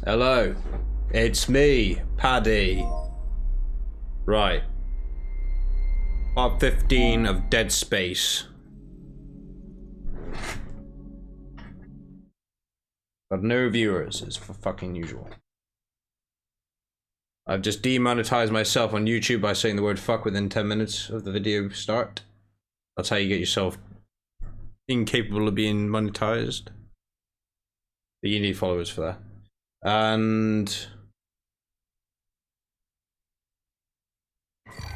Hello, it's me, Paddy. Right. Part 15 of Dead Space. Got no viewers, as for fucking usual. I've just demonetized myself on YouTube by saying the word fuck within 10 minutes of the video start. That's how you get yourself incapable of being monetized. But you need followers for that. And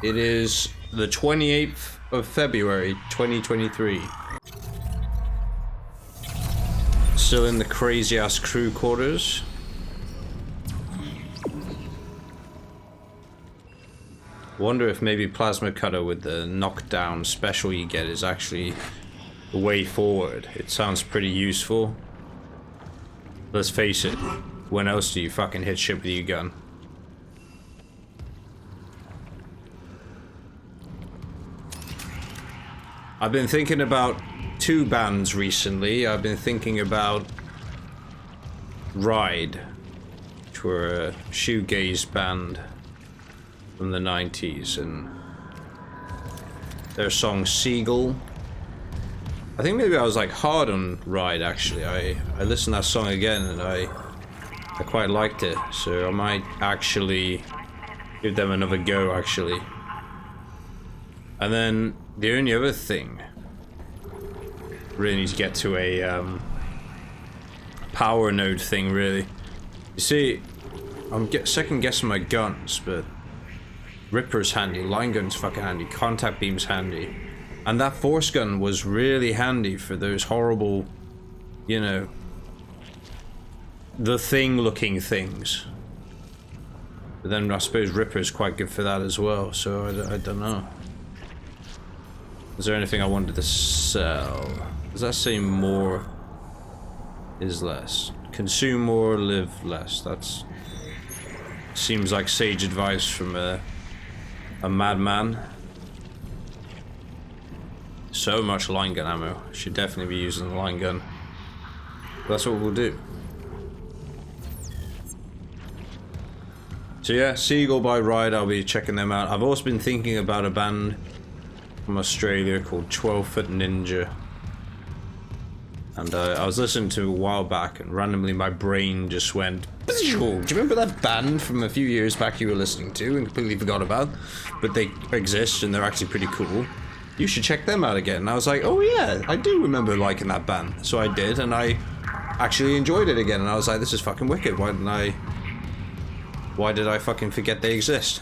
it is the 28th of February 2023. Still in the crazy ass crew quarters. Wonder if maybe plasma cutter with the knockdown special you get is actually the way forward. It sounds pretty useful. Let's face it, when else do you fucking hit shit with your gun? I've been thinking about two bands recently. I've been thinking about Ride, which were a shoegaze band from the 90s, and their song Seagull. I think maybe I was like hard on Ride actually. I listened to that song again and I quite liked it, so I might actually give them another go actually. And then the only other thing, really need to get to a power node thing really. You see, I'm second guessing my guns, but Ripper's handy, line gun's fucking handy, contact beam's handy. And that force gun was really handy for those horrible, you know, the thing looking things. But then I suppose Ripper's quite good for that as well, so I don't know. Is there anything I wanted to sell? Does that say more is less? Consume more, live less. That's seems like sage advice from a madman. So much line gun ammo. Should definitely be using the line gun. But that's what we'll do. So yeah, Seagull by Ride, I'll be checking them out. I've also been thinking about a band from Australia called 12 Foot Ninja. And I was listening to it a while back and randomly my brain just went, do you remember that band from a few years back you were listening to and completely forgot about? But they exist and they're actually pretty cool. You should check them out again. And I was like, oh yeah, I do remember liking that band. So I did, and I actually enjoyed it again. And I was like, this is fucking wicked. Why did I fucking forget they exist?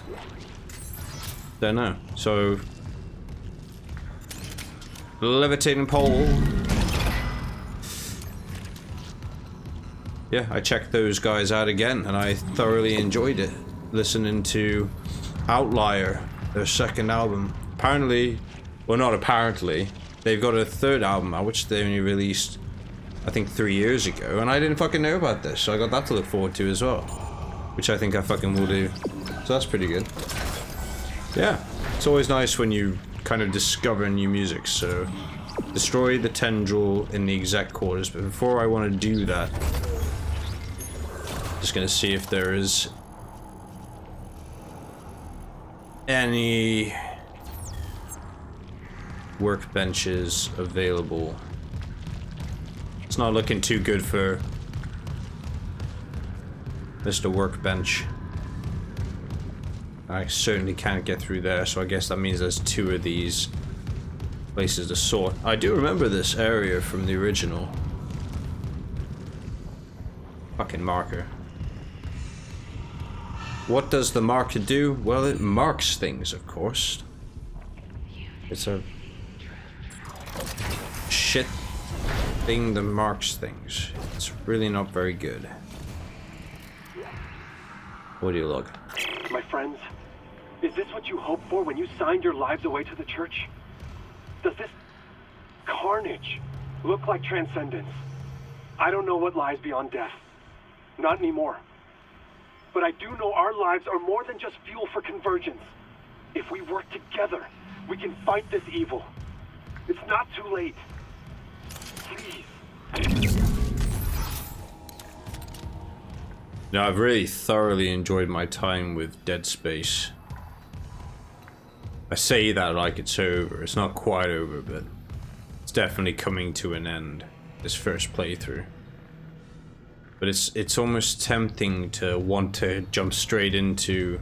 Don't know. So, levitating pole. Yeah, I checked those guys out again, and I thoroughly enjoyed it. Listening to Outlier, their second album. Apparently, well, not apparently, they've got a third album out, which they only released, I think, 3 years ago, and I didn't fucking know about this, so I got that to look forward to as well, which I think I fucking will do. So that's pretty good. Yeah, it's always nice when you kind of discover new music. So destroy the tendril in the exec quarters, but before I want to do that, just gonna see if there is any workbenches available. It's not looking too good for Mr. Workbench. I certainly can't get through there, so I guess that means there's two of these places to sort. I do remember this area from the original. Fucking marker. What does the marker do? Well, it marks things, of course. It's a shit thing that marks things. It's really not very good. Audio log. My friends, is this what you hoped for when you signed your lives away to the church? Does this carnage look like transcendence? I don't know what lies beyond death. Not anymore. But I do know our lives are more than just fuel for convergence. If we work together, we can fight this evil. It's not too late. Please. Now, I've really thoroughly enjoyed my time with Dead Space. I say that like it's over. It's not quite over, but it's definitely coming to an end, this first playthrough. But it's almost tempting to want to jump straight into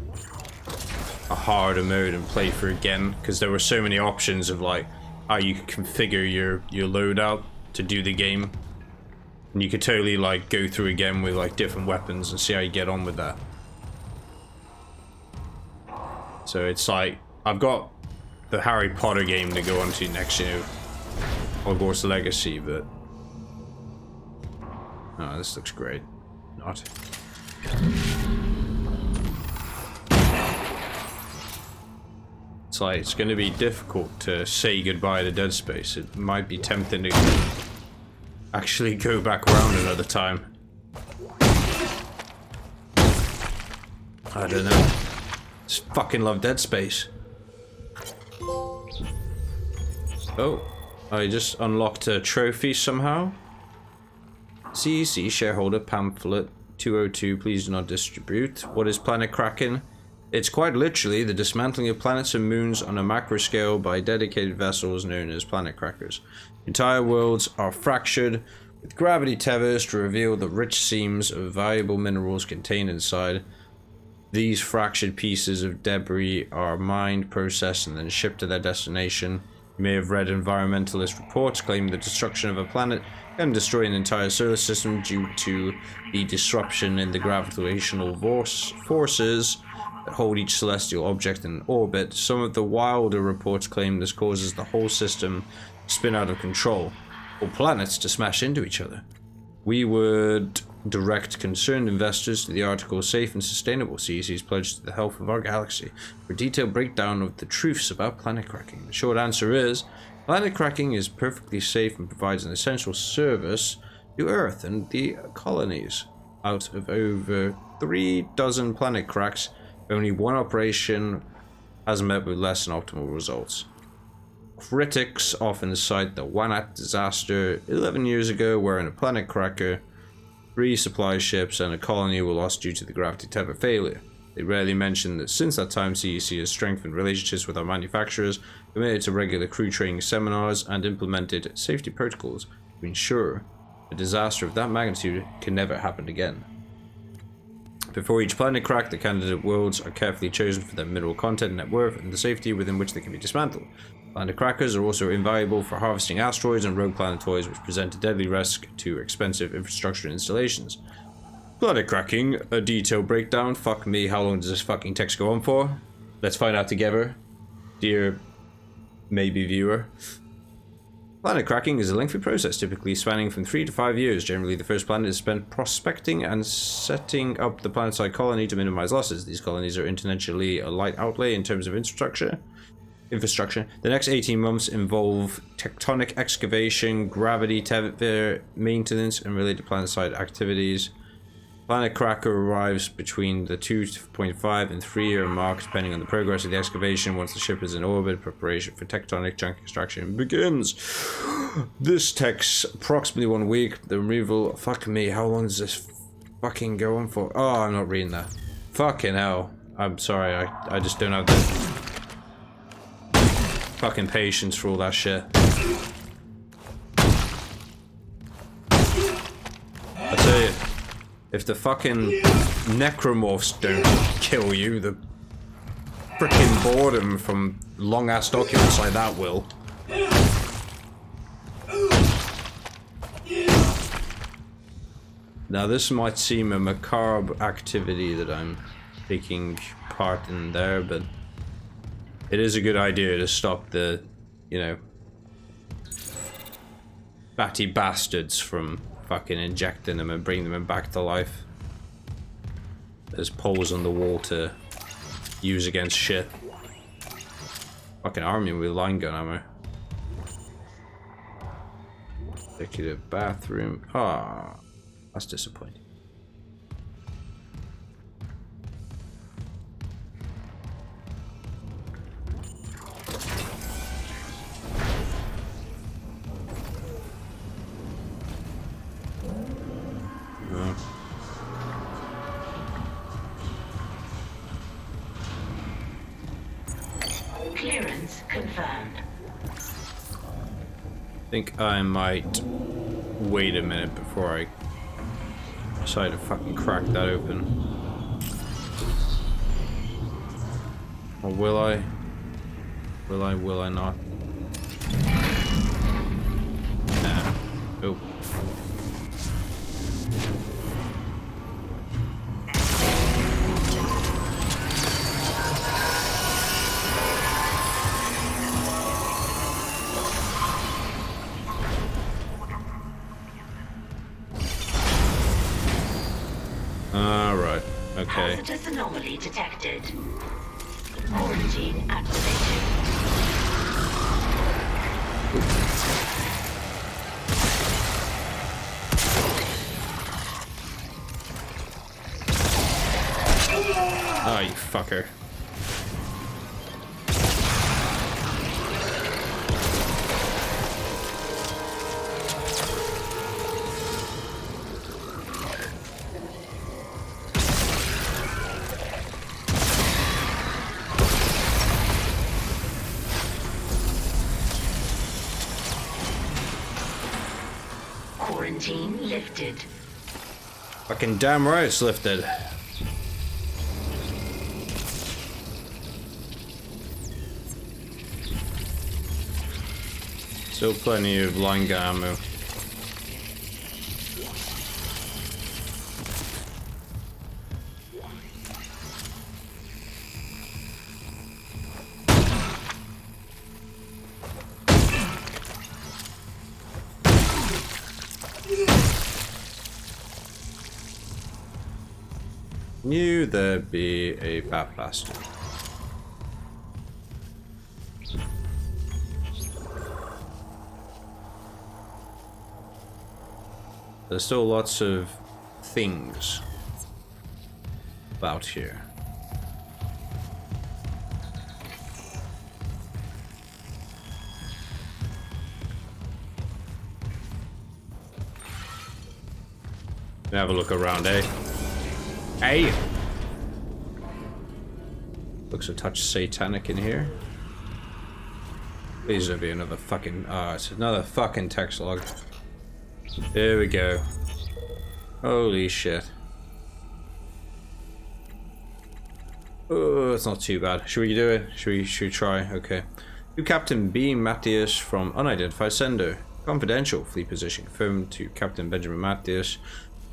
a harder mode and play through again, because there were so many options of like how you could configure your loadout to do the game. And you could totally like go through again with like different weapons and see how you get on with that. So it's like, I've got the Harry Potter game to go on to next, you know, Hogwarts Legacy, but... Oh, this looks great. Not. It's like, it's going to be difficult to say goodbye to Dead Space. It might be tempting to actually go back around another time. I don't know. Just fucking love Dead Space. Oh, I just unlocked a trophy somehow. CEC shareholder pamphlet 202, please do not distribute. What is planet cracking? It's quite literally the dismantling of planets and moons on a macro scale by dedicated vessels known as planet crackers. Entire worlds are fractured with gravity tethers to reveal the rich seams of valuable minerals contained inside. These fractured pieces of debris are mined, processed, and then shipped to their destination. You may have read environmentalist reports claiming the destruction of a planet can destroy an entire solar system due to the disruption in the gravitational forces that hold each celestial object in orbit. Some of the wilder reports claim this causes the whole system to spin out of control, or planets to smash into each other. We would direct concerned investors to the article Safe and Sustainable CEC's Pledge to the Health of Our Galaxy for a detailed breakdown of the truths about planet cracking. The short answer is, planet cracking is perfectly safe and provides an essential service to Earth and the colonies. Out of over 3 dozen planet cracks, only one operation has met with less than optimal results. Critics often cite the Wanat disaster 11 years ago, wherein a planet cracker, 3 supply ships, and a colony were lost due to the gravity tether failure. They rarely mention that since that time, CEC has strengthened relationships with our manufacturers, committed to regular crew training seminars, and implemented safety protocols to ensure a disaster of that magnitude can never happen again. Before each planet crack, the candidate worlds are carefully chosen for their mineral content, net worth, and the safety within which they can be dismantled. Planet crackers are also invaluable for harvesting asteroids and rogue planetoids, which present a deadly risk to expensive infrastructure installations. Planet cracking, a detailed breakdown. Fuck me, how long does this fucking text go on for? Let's find out together, dear maybe viewer. Planet cracking is a lengthy process, typically spanning from 3 to 5 years. Generally, the first planet is spent prospecting and setting up the planetside colony to minimize losses. These colonies are intentionally a light outlay in terms of infrastructure. The next 18 months involve tectonic excavation, gravity tether maintenance, and related planetside activities. Planet Cracker arrives between the 2.5 and 3 year mark, depending on the progress of the excavation. Once the ship is in orbit, preparation for tectonic chunk extraction begins. This takes approximately 1 week. The removal. Fuck me, how long does this fucking go on for? Oh, I'm not reading that. Fucking hell. I'm sorry, I just don't have the fucking patience for all that shit. I tell you, if the fucking necromorphs don't kill you, the frickin' boredom from long ass documents like that will. Now this might seem a macabre activity that I'm taking part in there, but it is a good idea to stop the, you know, batty bastards from fucking injecting them and bringing them back to life. There's poles on the wall to use against shit. Fucking army with line gun ammo. Executive bathroom. Ah, that's disappointing. confirmed. I think I might wait a minute before I decide to fucking crack that open. Or will I? Will I not? Nah. Oh. Alright, okay. Hazardous anomaly detected. Quarantine activated. Oh, you fucker. Quarantine lifted. Fucking damn right it's lifted. Still plenty of line gun ammo. Knew there'd be a bat bastard. There's still lots of things about here. Have a look around, eh? Hey! Looks a touch satanic in here. Please don't be another fucking... it's another fucking text log. There we go. Holy shit. Oh, it's not too bad. Should we do it? Should we try? Okay. To Captain B. Matthias from unidentified sender. Confidential. Fleet position confirmed to Captain Benjamin Matthias.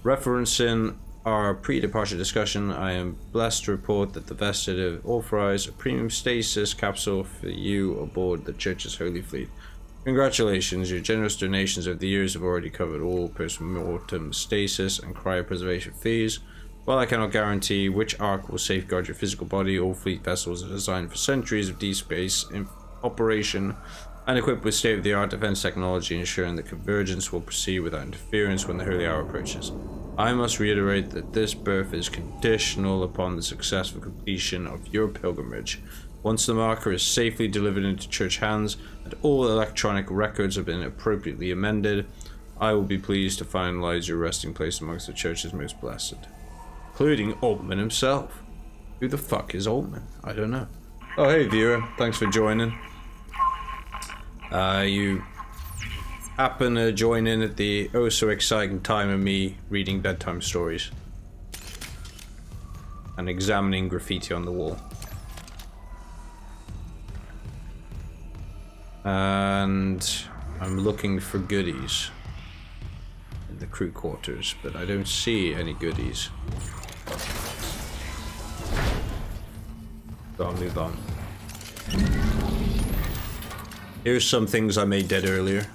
Referencing our pre-departure discussion, I am blessed to report that the vested have authorized a premium stasis capsule for you aboard the Church's Holy Fleet. Congratulations, your generous donations over the years have already covered all post-mortem stasis and cryopreservation fees. While I cannot guarantee which arc will safeguard your physical body, all fleet vessels are designed for centuries of deep space in operation and equipped with state-of-the-art defense technology, ensuring that convergence will proceed without interference when the holy hour approaches. I must reiterate that this birth is conditional upon the successful completion of your pilgrimage. Once the marker is safely delivered into church hands and all electronic records have been appropriately amended, I will be pleased to finalize your resting place amongst the church's most blessed. Including Altman himself. Who the fuck is Altman? I don't know. Oh, hey viewer, thanks for joining. You happen to join in at the oh so exciting time of me reading bedtime stories and examining graffiti on the wall. And I'm looking for goodies in the crew quarters, but I don't see any goodies. So I'll move on. Here's some things I made dead earlier.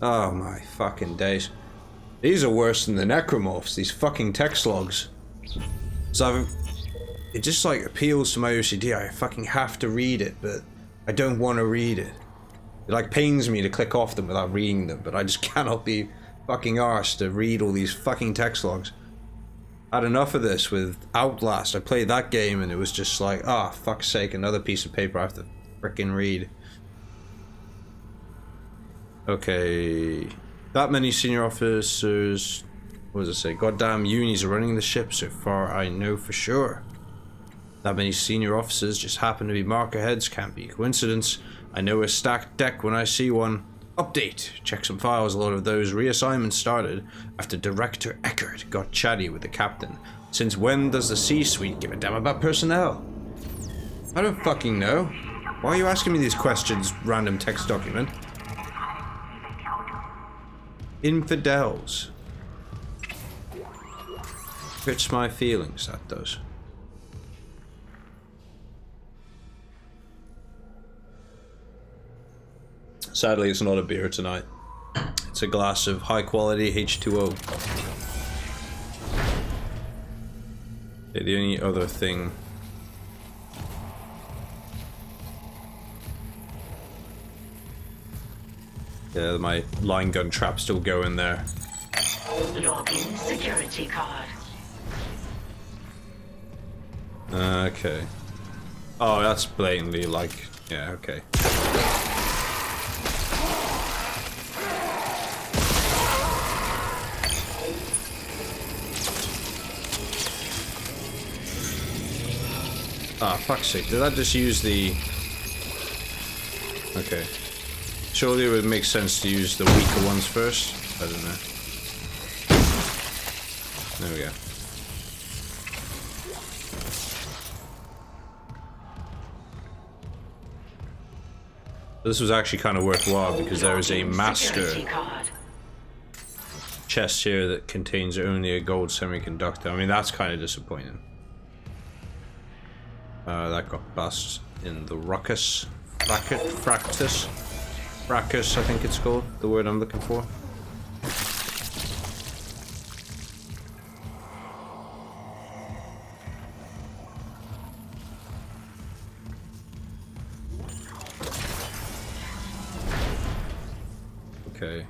Oh my fucking days. These are worse than the necromorphs, these fucking text logs. So it just like appeals to my OCD. I fucking have to read it, but I don't want to read it. It like pains me to click off them without reading them, but I just cannot be fucking arsed to read all these fucking text logs. I had enough of this with Outlast. I played that game and it was just like, ah, fuck's sake, another piece of paper I have to frickin' read. Okay. That many senior officers What does it say? Goddamn unis are running the ship so far, I know for sure. That many senior officers just happen to be marker heads, can't be a coincidence. I know a stacked deck when I see one. Update. Check some files, a lot of those reassignments started after Director Eckert got chatty with the captain. Since when does the C-suite give a damn about personnel? I don't fucking know. Why are you asking me these questions, random text document? Infidels. Hurts my feelings, that does. Sadly, it's not a beer tonight. It's a glass of high quality H2O. Okay, the only other thing... Yeah, my line gun trap's still going there. Login security card. Okay. Oh, that's blatantly like... Yeah, okay. Ah, fuck's sake. Did I just use the... Okay. Surely it would make sense to use the weaker ones first. I don't know. There we go. This was actually kind of worthwhile because there is a master chest here that contains only a gold semiconductor. I mean, that's kind of disappointing. That got bust in the ruckus. Fractus, I think it's called. The word I'm looking for. Okay.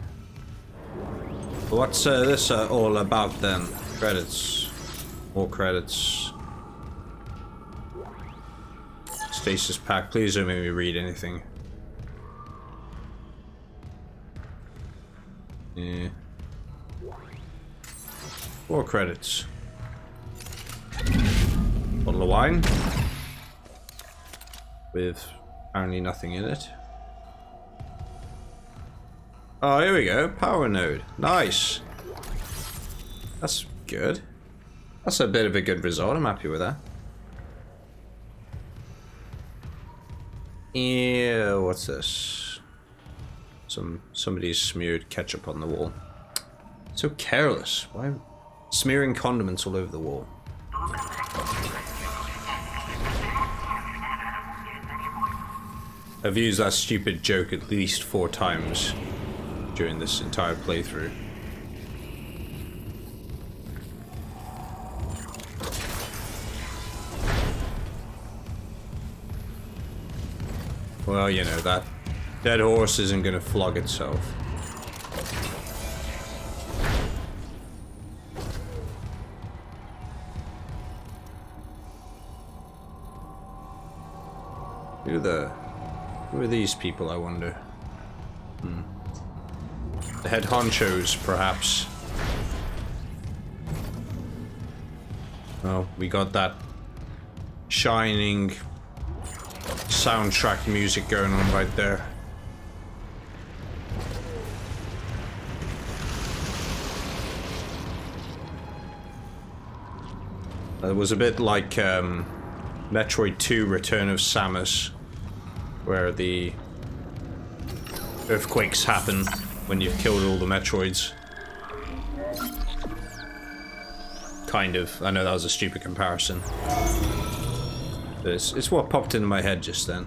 What's this all about then? Credits. More credits. Stasis pack. Please don't make me read anything. Yeah. 4 credits. Bottle of wine. With apparently nothing in it. Oh, here we go. Power node. Nice. That's good. That's a bit of a good result. I'm happy with that. Yeah, what's this? Somebody's smeared ketchup on the wall. So careless. Why smearing condiments all over the wall? I've used that stupid joke at least 4 times during this entire playthrough. Well, you know, that dead horse isn't gonna flog itself. Who are these people, I wonder? The head honchos, perhaps. Oh, we got that shining soundtrack music going on right there. It was a bit like Metroid 2 Return of Samus, where the earthquakes happen when you've killed all the Metroids. Kind of. I know that was a stupid comparison. But it's what popped into my head just then.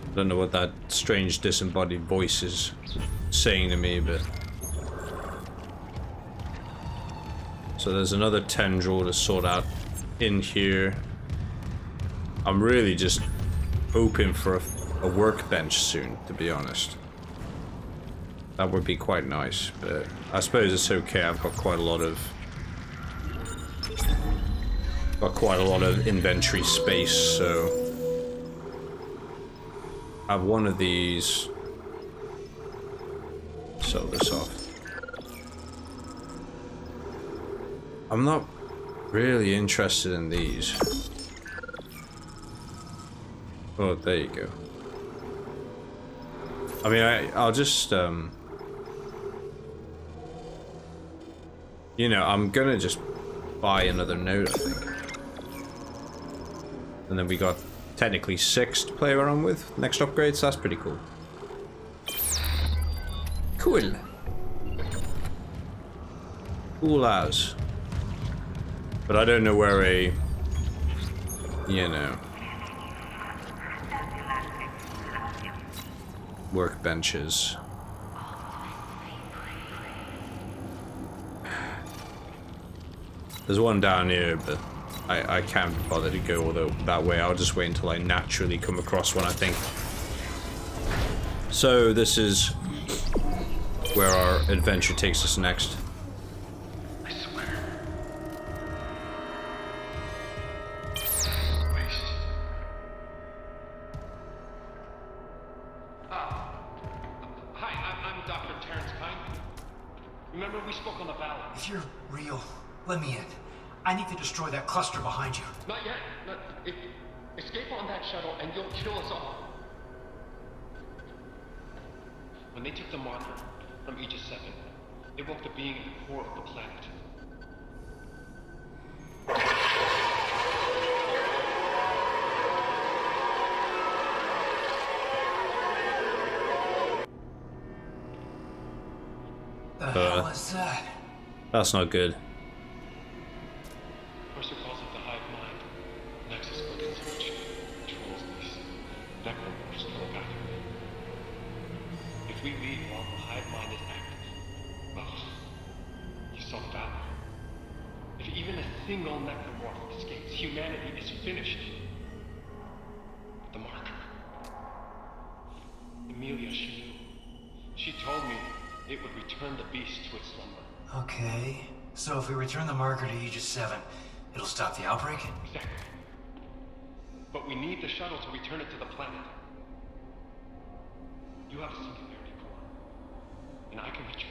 I don't know what that strange disembodied voice is saying to me, but... So there's another tendril to sort out in here. I'm really just hoping for a workbench soon, to be honest. That would be quite nice, but I suppose it's okay. I've got quite a lot of inventory space, so I have one of these. Sell this off. I'm not really interested in these. Oh, there you go. I mean, I'll just, you know, I'm gonna just buy another node, I think. And then we got technically 6 to play around with. Next upgrades, that's pretty cool. Cool. Cool as. But I don't know where a, you know, workbench is. There's one down here, but I can't bother to go all that way. I'll just wait until I naturally come across one, I think. So this is where our adventure takes us next. I swear. Hi, I'm Dr. Terrence Pine. Remember we spoke on the valley? If you're real, let me in. I need to destroy that cluster behind you. Not yet. Escape on that shuttle and you'll kill us all. When they took the marker from Aegis 7, it woke the being at the core of the planet. The hell is that? That's not good. Mercer calls it the hive mind. Nexus quickens which controls these necromorphs telepathically. If we leave while the hive mind is active, well, you saw the valley. If even a single necromorph escapes, humanity is finished. The marker. Emilia, she knew. She told me it would return the beast to its slumber. Okay, so if we return the marker to Aegis 7, it'll stop the outbreak? Exactly. But we need the shuttle to return it to the planet. You have a singularity core, and I can reach you.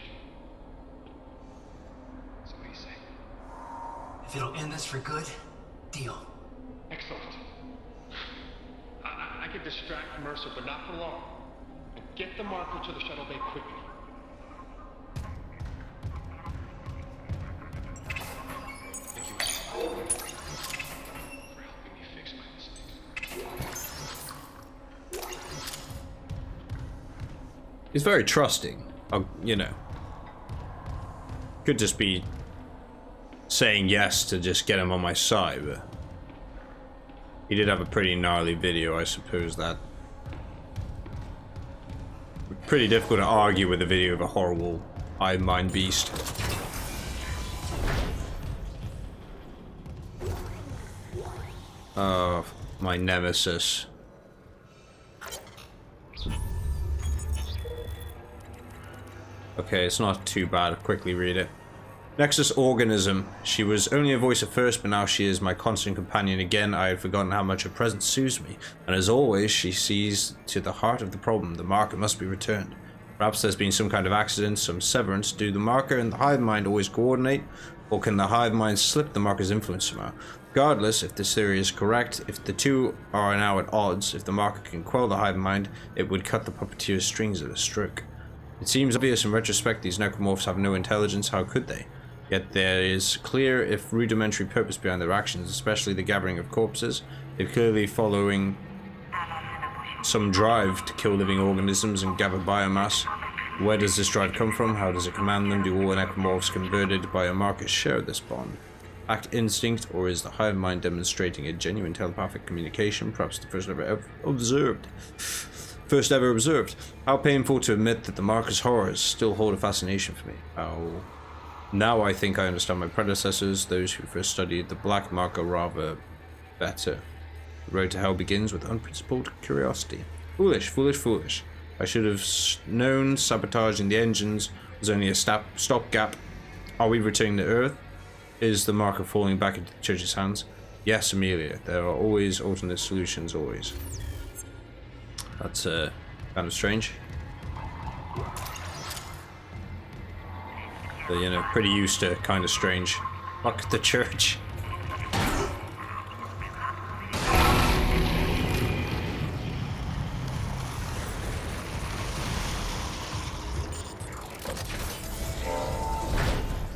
So what do you say? If it'll end this for good, deal. Excellent. I can distract Mercer, but not for long. And get the marker to the shuttle bay quickly. Thank you for helping me fix my mistakes. He's very trusting. You know. Could just be saying yes to just get him on my side, but he did have a pretty gnarly video, I suppose that. Pretty difficult to argue with a video of a horrible hive mind beast. Oh, my nemesis. Okay, it's not too bad. I'll quickly read it. Nexus organism. She was only a voice at first, but now she is my constant companion again. I had forgotten how much her presence soothes me, and as always, she sees to the heart of the problem. The marker must be returned. Perhaps there's been some kind of accident, some severance. Do the marker and the hive mind always coordinate, or can the hive mind slip the marker's influence somehow? Regardless, if this theory is correct, if the two are now at odds, if the marker can quell the hive mind, it would cut the puppeteer's strings at a stroke. It seems obvious in retrospect these necromorphs have no intelligence. How could they? Yet there is clear, if rudimentary, purpose behind their actions, especially the gathering of corpses. They're clearly following some drive to kill living organisms and gather biomass. Where does this drive come from? How does it command them? Do all necromorphs converted by a marker share this bond? Act instinct, or is the hive mind demonstrating a genuine telepathic communication? Perhaps the first ever observed. How painful to admit that the marker's horrors still hold a fascination for me. Oh. Now I think I understand my predecessors, those who first studied the black marker rather better. The road to hell begins with unprincipled curiosity. Foolish, foolish, foolish. I should have known sabotaging the engines was only a stopgap. Are we returning to Earth? Is the marker falling back into the church's hands? Yes, Amelia. There are always alternate solutions, always. That's kind of strange. But, you know, pretty used to kind of strange. Fuck the church.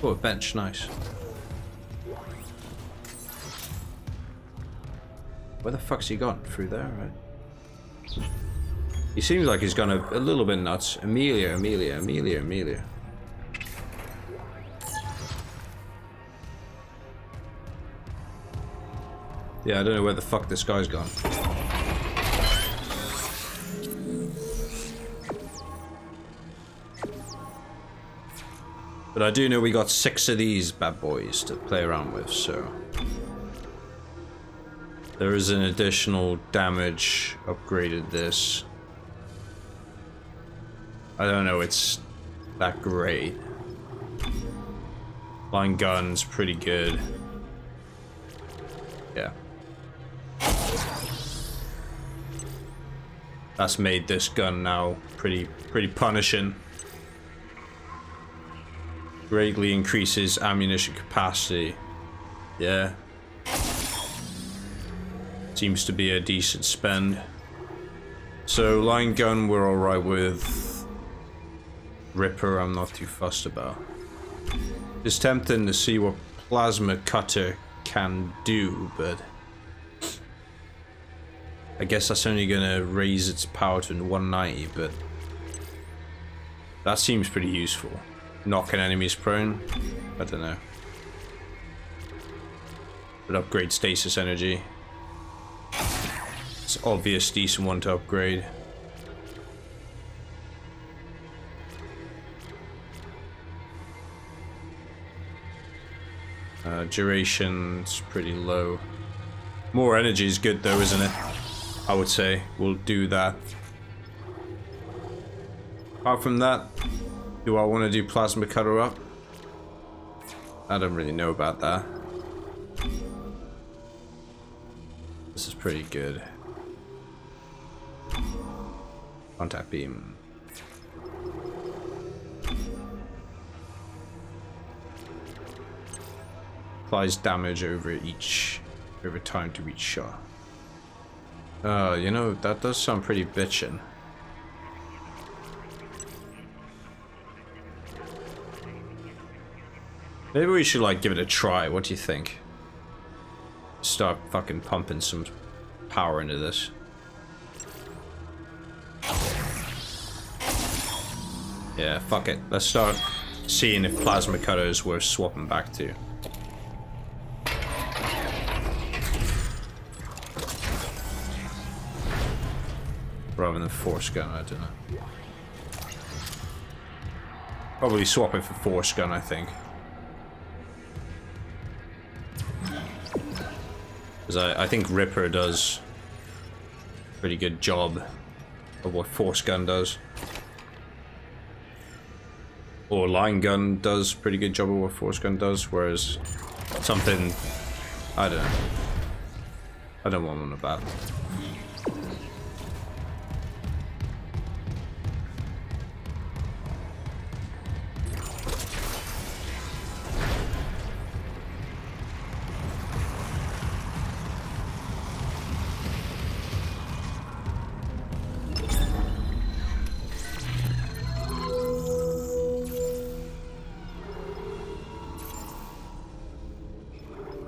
Oh, a bench, nice. Where the fuck's he gone? Through there, right? He seems like he's gone a little bit nuts. Amelia, Amelia, Amelia, Amelia. Yeah, I don't know where the fuck this guy's gone. But I do know we got 6 of these bad boys to play around with, so... There is an additional damage upgraded this. I don't know, it's that great. Line gun's pretty good. Yeah. That's made this gun now pretty punishing. Greatly increases ammunition capacity. Yeah. Seems to be a decent spend. So line gun we're alright with. Ripper I'm not too fussed about. It's tempting to see what plasma cutter can do, but I guess that's only gonna raise its power to 190, but that seems pretty useful. Knocking enemies prone? I don't know. But upgrade stasis energy. It's obvious decent one to upgrade. Duration's pretty low. More energy is good though, isn't it? I would say we'll do that. Apart from that, do I want to do plasma cutter up? I don't really know about that. This is pretty good. Contact beam. Applies damage over time to each shot. You know, that does sound pretty bitchin'. Maybe we should like give it a try. What do you think? Start fucking pumping some power into this. Yeah, fuck it. Let's start seeing if plasma cutters worth swapping back to. Rather than force gun, I don't know. Probably swap it for force gun, I think. Because I think Ripper does a pretty good job of what force gun does. Or line gun does a pretty good job of what force gun does, whereas something, I don't know. I don't want one about.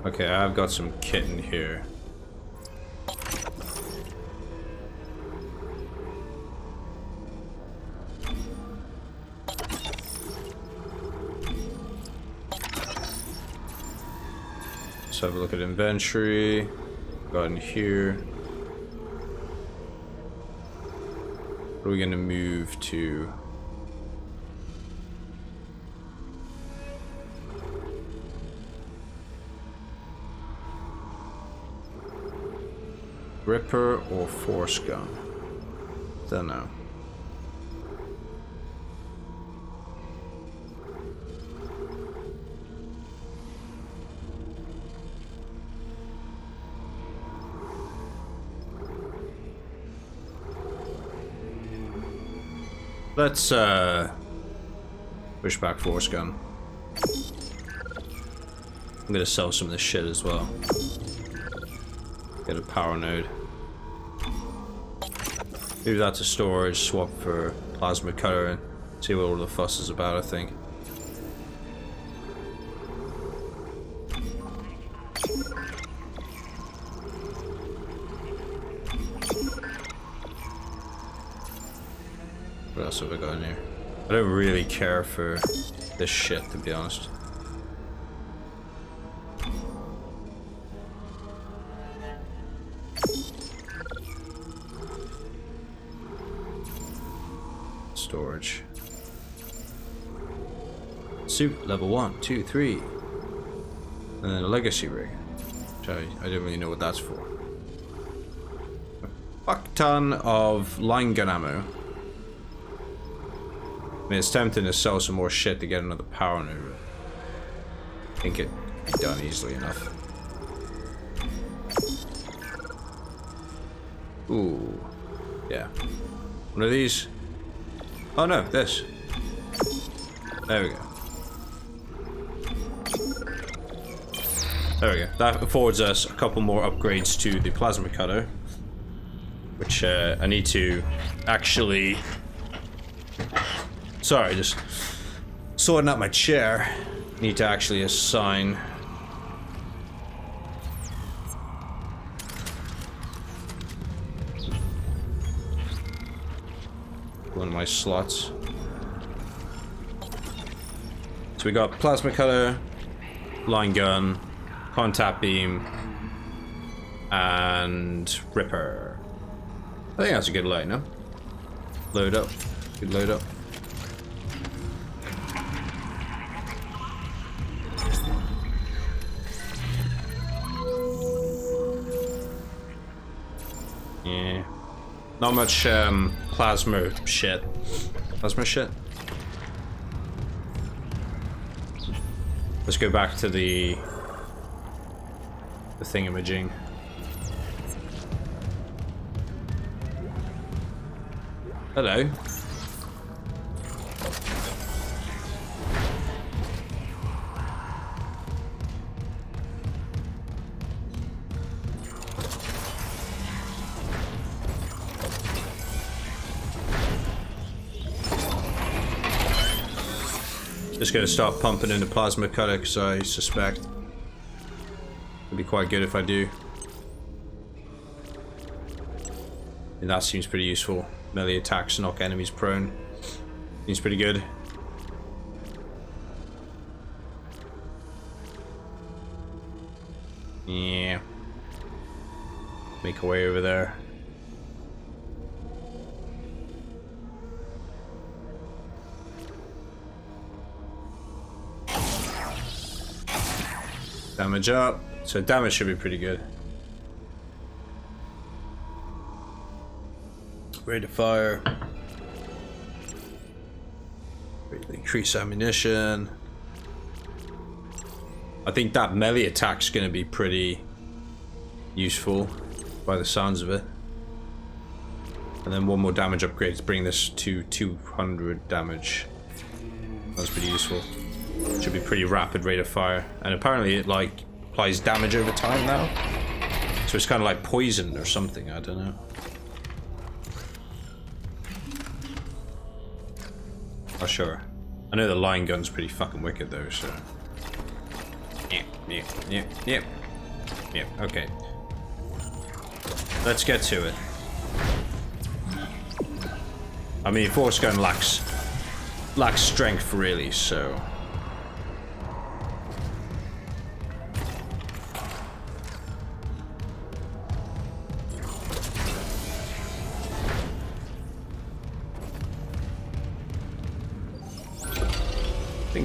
Okay, I've got some kit in here. Let's have a look at inventory. Got in here. What are we gonna move to? Ripper or force gun? Don't know. Let's push back force gun. I'm gonna sell some of this shit as well. Get a power node. Move that to storage, swap for plasma cutter, and see what all the fuss is about, I think. What else have I got in here? I don't really care for this shit, to be honest. Storage. Suit level 1, 2, 3. And then a legacy rig. Which I don't really know what that's for. A fuck ton of line gun ammo. I mean, it's tempting to sell some more shit to get another power node. I think it'd be done easily enough. Ooh. Yeah. One of these. Oh no, this. There we go. There we go. That affords us a couple more upgrades to the plasma cutter. Which I need to actually... Sorry, just sorting out my chair. Need to actually assign one of my slots. So we got plasma cutter, line gun, contact beam, and ripper. I think that's a good load, no? Load up. Good load up. Yeah. Not much plasma shit. Plasma shit? Let's go back to the thingamajig. Hello. Just gonna start pumping in the plasma cutter because I suspect it'd be quite good if I do. And that seems pretty useful. Melee attacks knock enemies prone. Seems pretty good. Yeah. Make our way over there. Damage up. So damage should be pretty good. Rate of fire. Increase ammunition. I think that melee attack's gonna be pretty useful by the sounds of it. And then one more damage upgrade to bring this to 200 damage. That's pretty useful. Should be pretty rapid rate of fire. And apparently it like applies damage over time now. So it's kind of like poison or something, I don't know. Not sure. I know the line gun's pretty fucking wicked though, so. Yeah, okay. Let's get to it. I mean, force gun lacks strength really, so.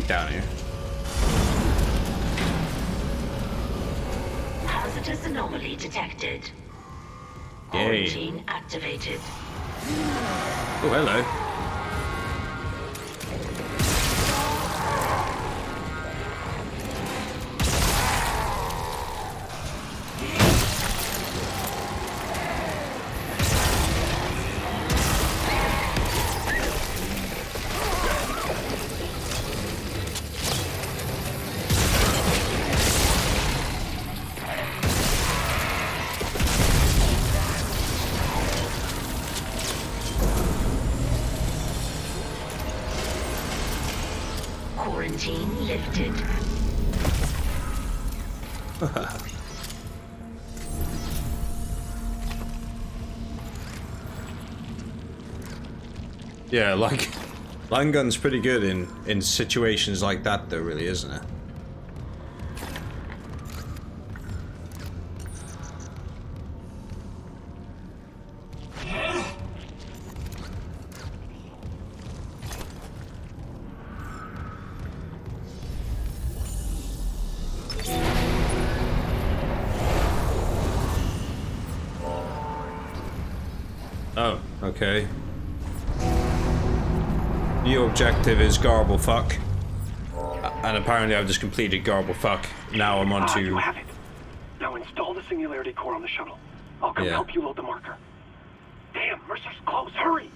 Down here. Hazardous anomaly detected. Yay. Quarantine activated. Oh, hello. Quarantine lifted. Yeah, like, line gun's pretty good in situations like that though, really, isn't it? Oh, okay. New objective is garble fuck. And apparently I've just completed garble fuck. Now I'm on to... You have it. Now install the singularity core on the shuttle. I'll come help you load the marker. Damn, Mercer's close. Hurry!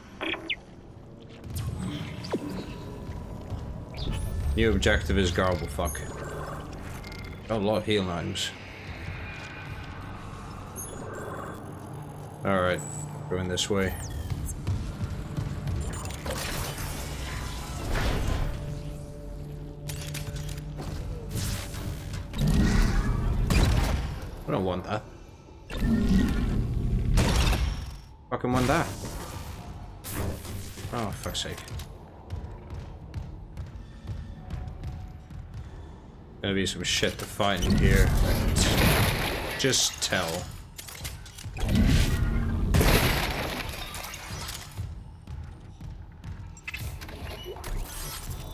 New objective is garble fuck. Got a lot of healing items. Alright, going this way. I don't want that. Fucking want that. Oh, fuck's sake. Gonna be some shit to find in here. Just tell.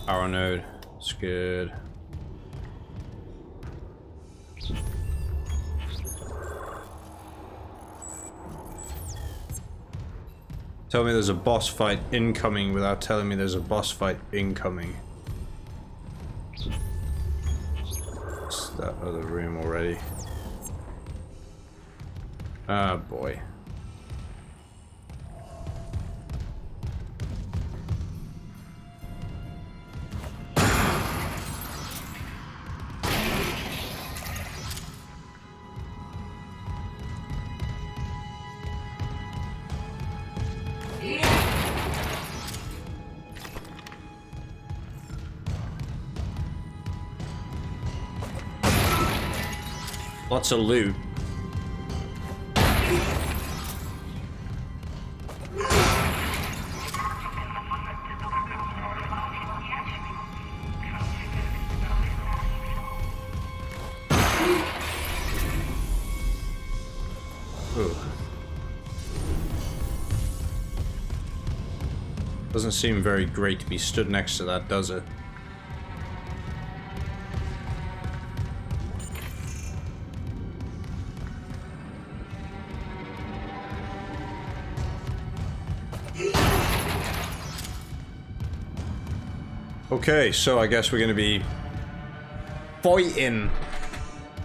Power node. It's good. Tell me there's a boss fight incoming without telling me there's a boss fight incoming. It's that other room already. Ah, boy. Lots of loot. Ooh. Doesn't seem very great to be stood next to that, does it? Okay, so I guess we're gonna be fighting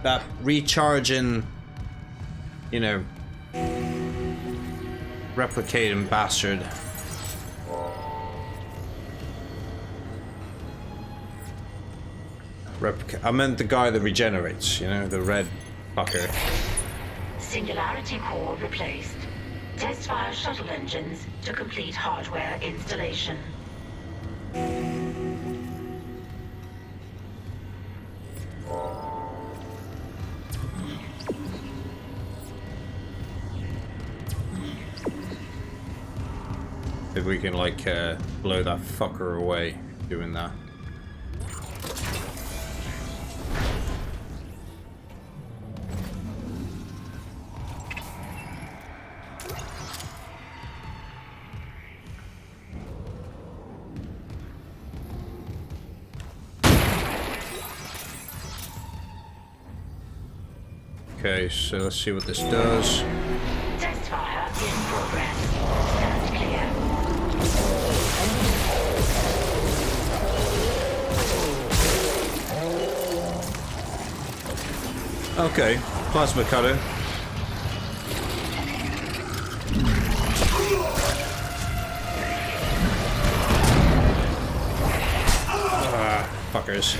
that recharging, you know, replicating bastard. I meant the guy that regenerates, you know, the red fucker. Singularity core replaced. Test fire shuttle engines to complete hardware installation. If we can, like, blow that fucker away doing that. Okay, so let's see what this does. Test fire in progress. Stand clear. Okay, plasma cutter. Ah, fuckers.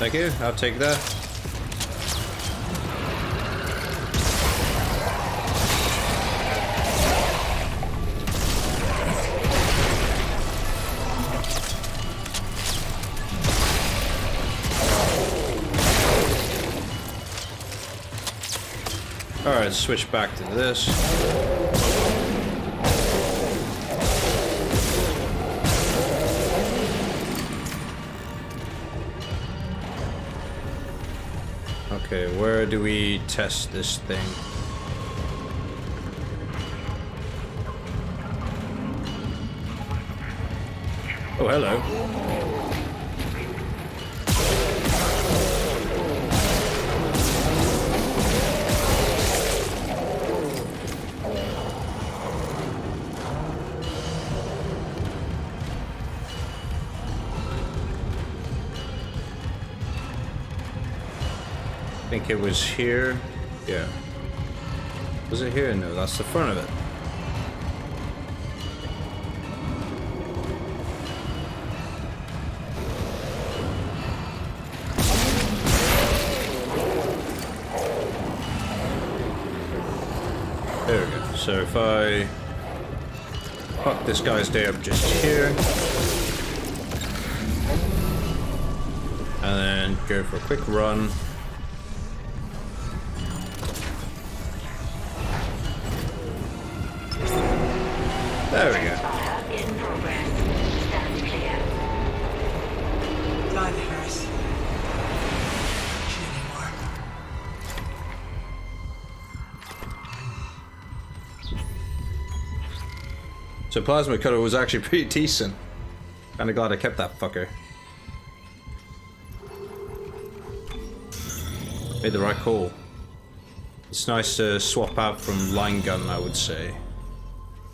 Thank you. I'll take that. Alright, switch back to this. Okay, where do we test this thing? Oh, hello. I think it was here. Yeah. Was it here? No, that's the front of it. There we go. So if I fuck this guy's day up just here, and then go for a quick run. There we go. In progress. Stand clear. God, Harris. Shit anymore. So plasma cutter was actually pretty decent. Kinda glad I kept that fucker. Made the right call. It's nice to swap out from line gun, I would say,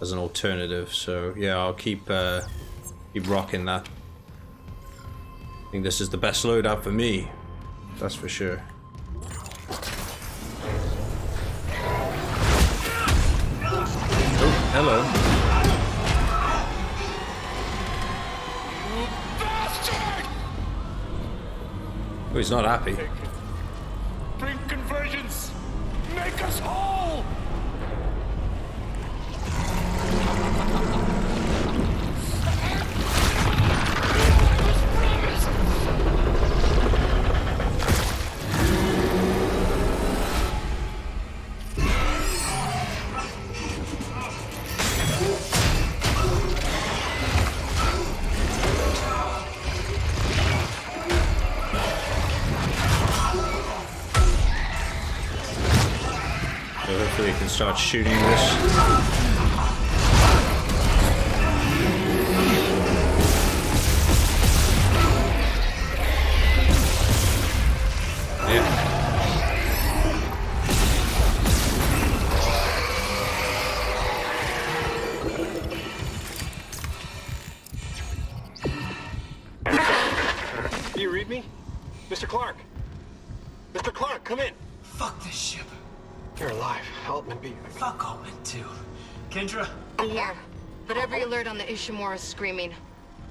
as an alternative. So yeah, I'll keep rocking that. I think this is the best loadout for me. That's for sure. Oh, hello. Oh, he's not happy. Bring convergence! Make us whole! So hopefully you can start shooting this. Yeah. Do you read me? Mr. Clark! Mr. Clark, come in! Fuck this ship. You're alive. Altman be. Fuck Altman, too. Kendra? I'm here, but every alert on the Ishimura is screaming.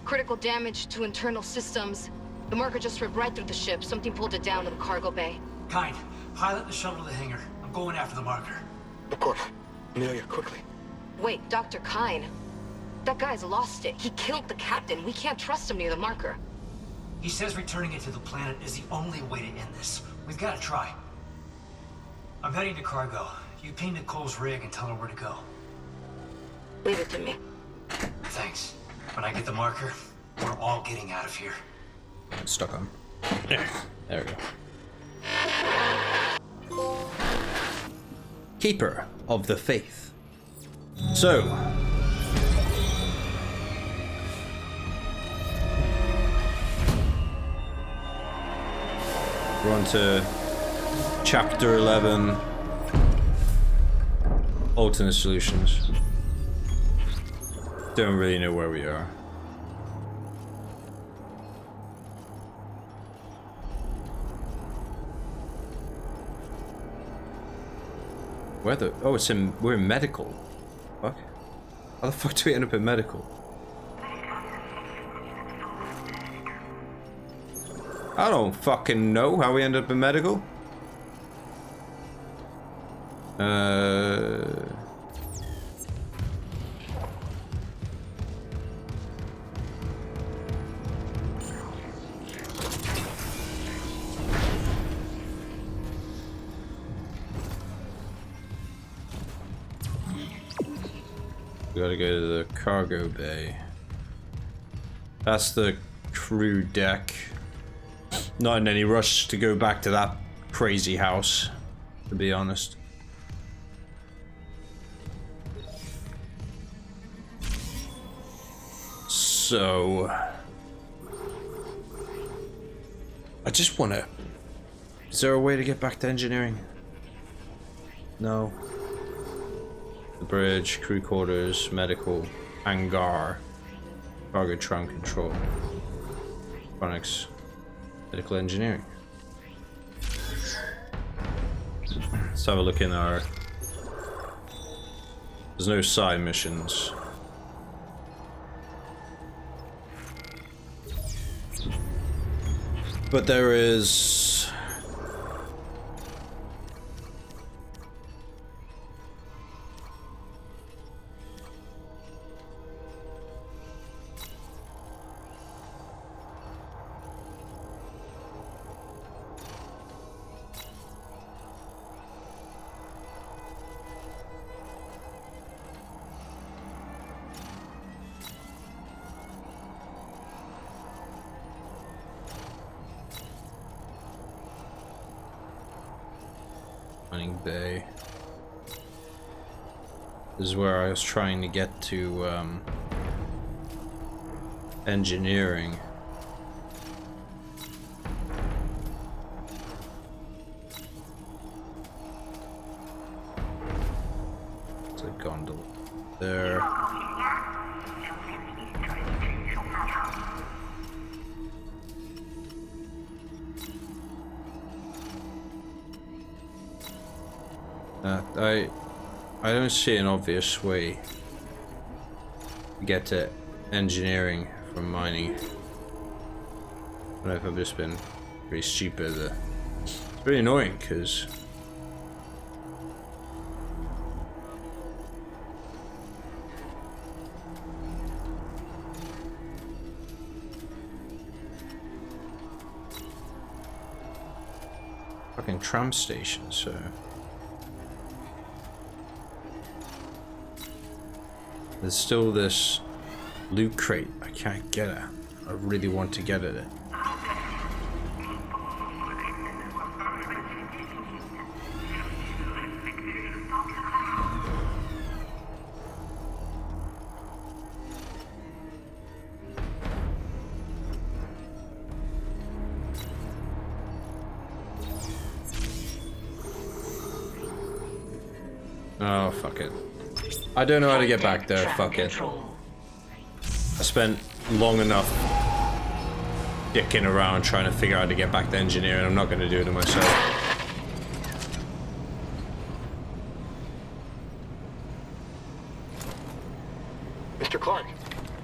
Critical damage to internal systems. The marker just ripped right through the ship. Something pulled it down to the cargo bay. Kind. Pilot the shuttle to the hangar. I'm going after the marker. Of course. Amelia, quickly. Wait, Dr. Kine. That guy's lost it. He killed the captain. We can't trust him near the marker. He says returning it to the planet is the only way to end this. We've got to try. I'm heading to cargo. You ping Nicole's rig and tell her where to go. Leave it to me. Thanks. When I get the marker, we're all getting out of here. It's stuck on. There we go. Keeper of the Faith. So, we're on to Chapter 11, Alternate Solutions. Don't really know where we are. Where the... Oh, it's in... We're in medical. Fuck. How the fuck do we end up in medical? I don't fucking know how we end up in medical. We gotta go to the cargo bay. That's the crew deck. Not in any rush to go back to that crazy house, to be honest. So I just wanna... Is there a way to get back to engineering? No. The bridge, crew quarters, medical, hangar, cargo tram control, electronics, medical engineering. Let's have a look in our... There's no side missions. But there is... Mining bay. This is where I was trying to get to engineering. It's a gondola there. I don't see an obvious way to get to engineering from mining. I don't know if I've just been pretty stupid. It's pretty annoying because fucking tram station, so there's still this loot crate I can't get at. I really want to get at it. Oh, fuck it. I don't know how to get back there, fuck it. I spent long enough dicking around trying to figure out how to get back to engineering. I'm not going to do it to myself. Mr. Clark,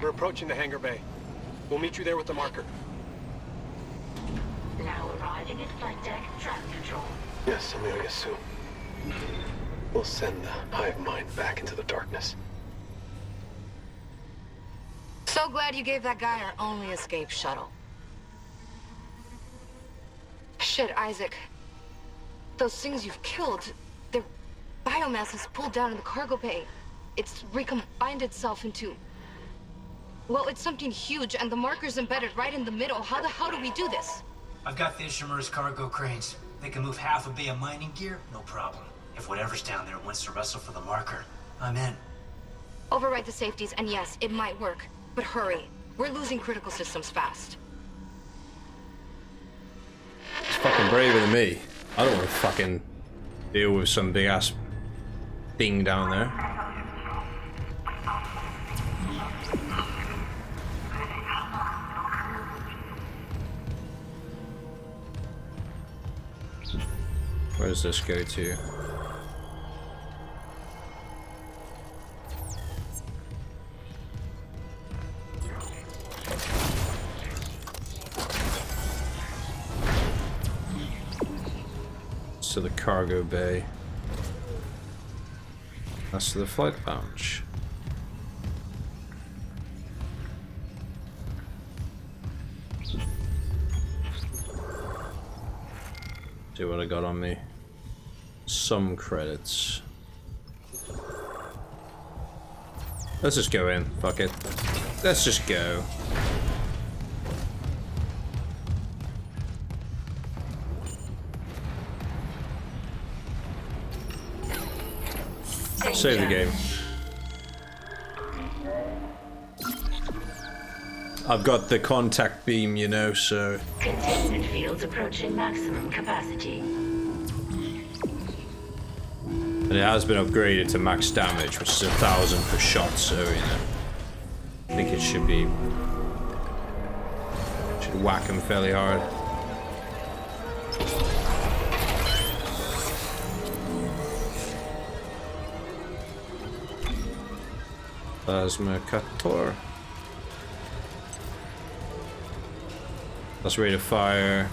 we're approaching the hangar bay. We'll meet you there with the marker. Now arriving at flight deck, trap control. Yes, Amelia Sue. We'll send the hive mind back into the darkness. So glad you gave that guy our only escape shuttle. Shit, Isaac. Those things you've killed, their biomass is pulled down in the cargo bay. It's recombined itself into... Well, it's something huge, and the marker's embedded right in the middle. How the hell do we do this? I've got the Ishimura's cargo cranes. They can move half a bay of mining gear, no problem. If whatever's down there wants to wrestle for the marker, I'm in. Override the safeties, and yes, it might work. But hurry. We're losing critical systems fast. It's fucking braver than me. I don't want to fucking deal with some big ass thing down there. Where does this go to? That's to the cargo bay. That's to the flight lounge. See what I got on me. Some credits. Let's just go in. Fuck it. Let's just go. Save the game. I've got the contact beam, you know, so... Containment fields approaching maximum capacity. And it has been upgraded to max damage, which is 1,000 per shot, so, you know... I think it should be... should whack him fairly hard. Plasma cutter. That's rate of fire.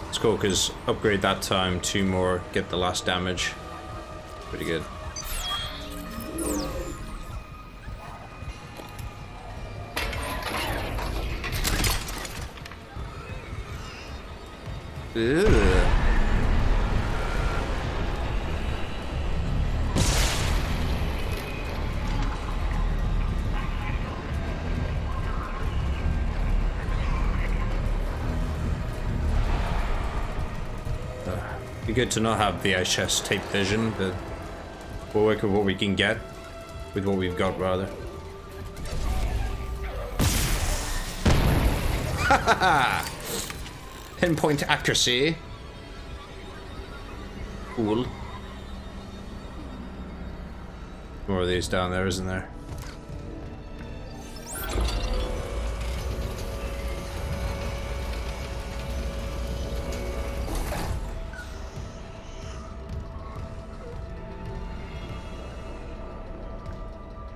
It's cool because upgrade that time, 2 more, get the last damage. Pretty good. Ugh. Be good to not have VHS tape vision, but we'll work with what we can get, with what we've got rather. Hahaha! Pinpoint accuracy. Cool. More of these down there, isn't there?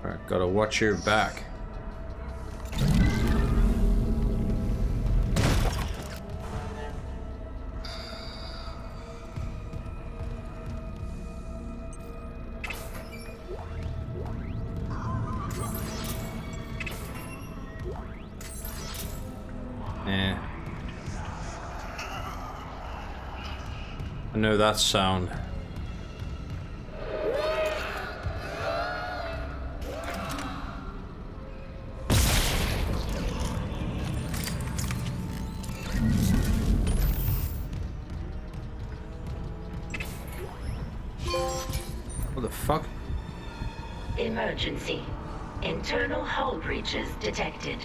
Alright, gotta watch your back. I know that sound. What the fuck? Emergency. Internal hull breaches detected.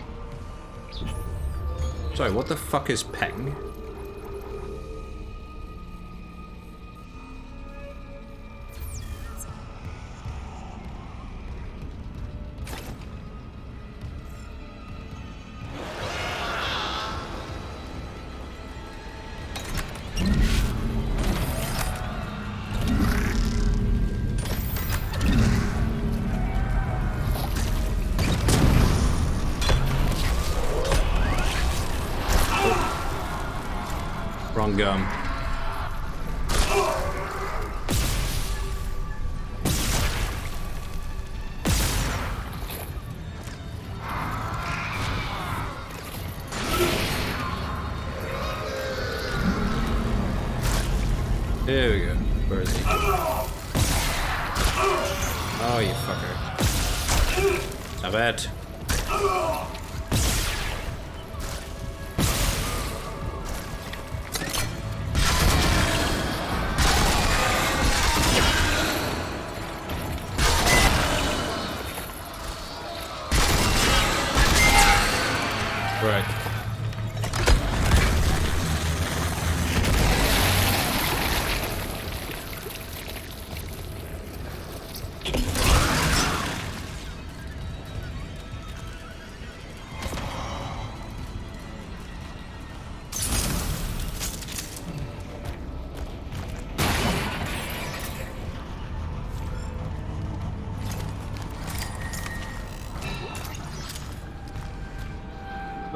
Sorry, what the fuck is peng? Wrong gum. There we go. Where is he? Oh, you fucker. Not bad. Right.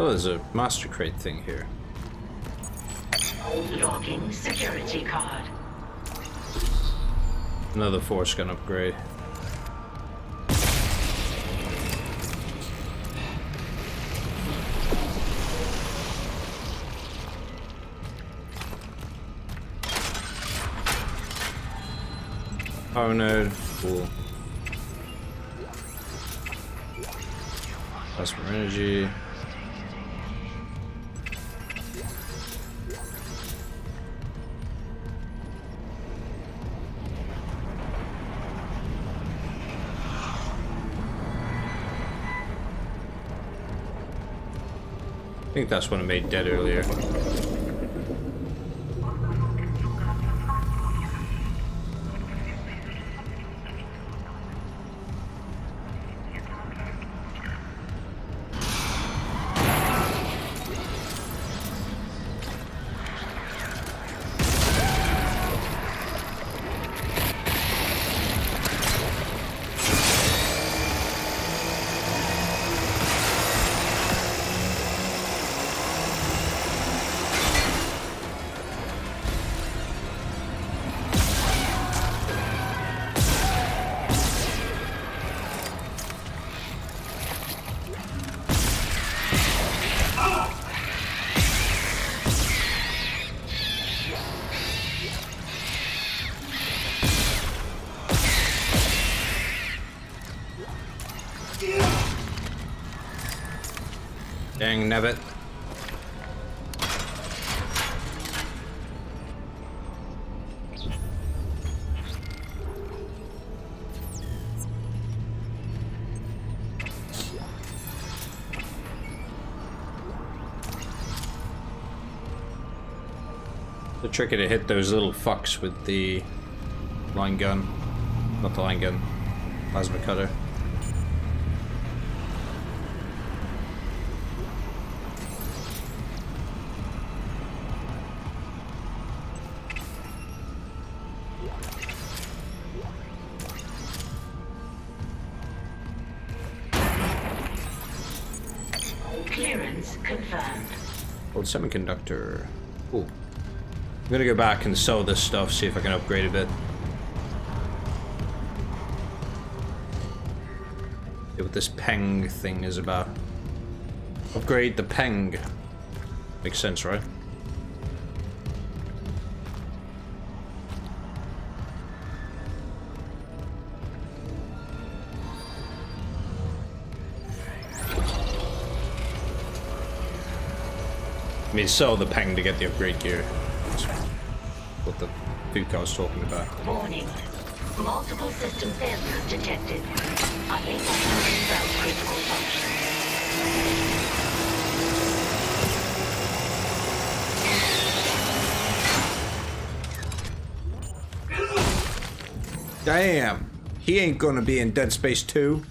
Oh, there's a master crate thing here. Logging security card. Another force gun upgrade. Power node, cool. Plasma energy. I think that's what I made dead earlier. Dang nabbit. The tricky to hit those little fucks with the line gun. Not the line gun. Plasma cutter. Clearance confirmed. Old semiconductor. Cool. I'm gonna go back and sell this stuff, see if I can upgrade a bit. See what this peng thing is about. Upgrade the peng. Makes sense, right? I mean, sell the peng to get the upgrade gear. That's what the Fuka was talking about. Warning. Multiple system failures detected. Unable to reroute critical functions. Damn! He ain't gonna be in Dead Space 2.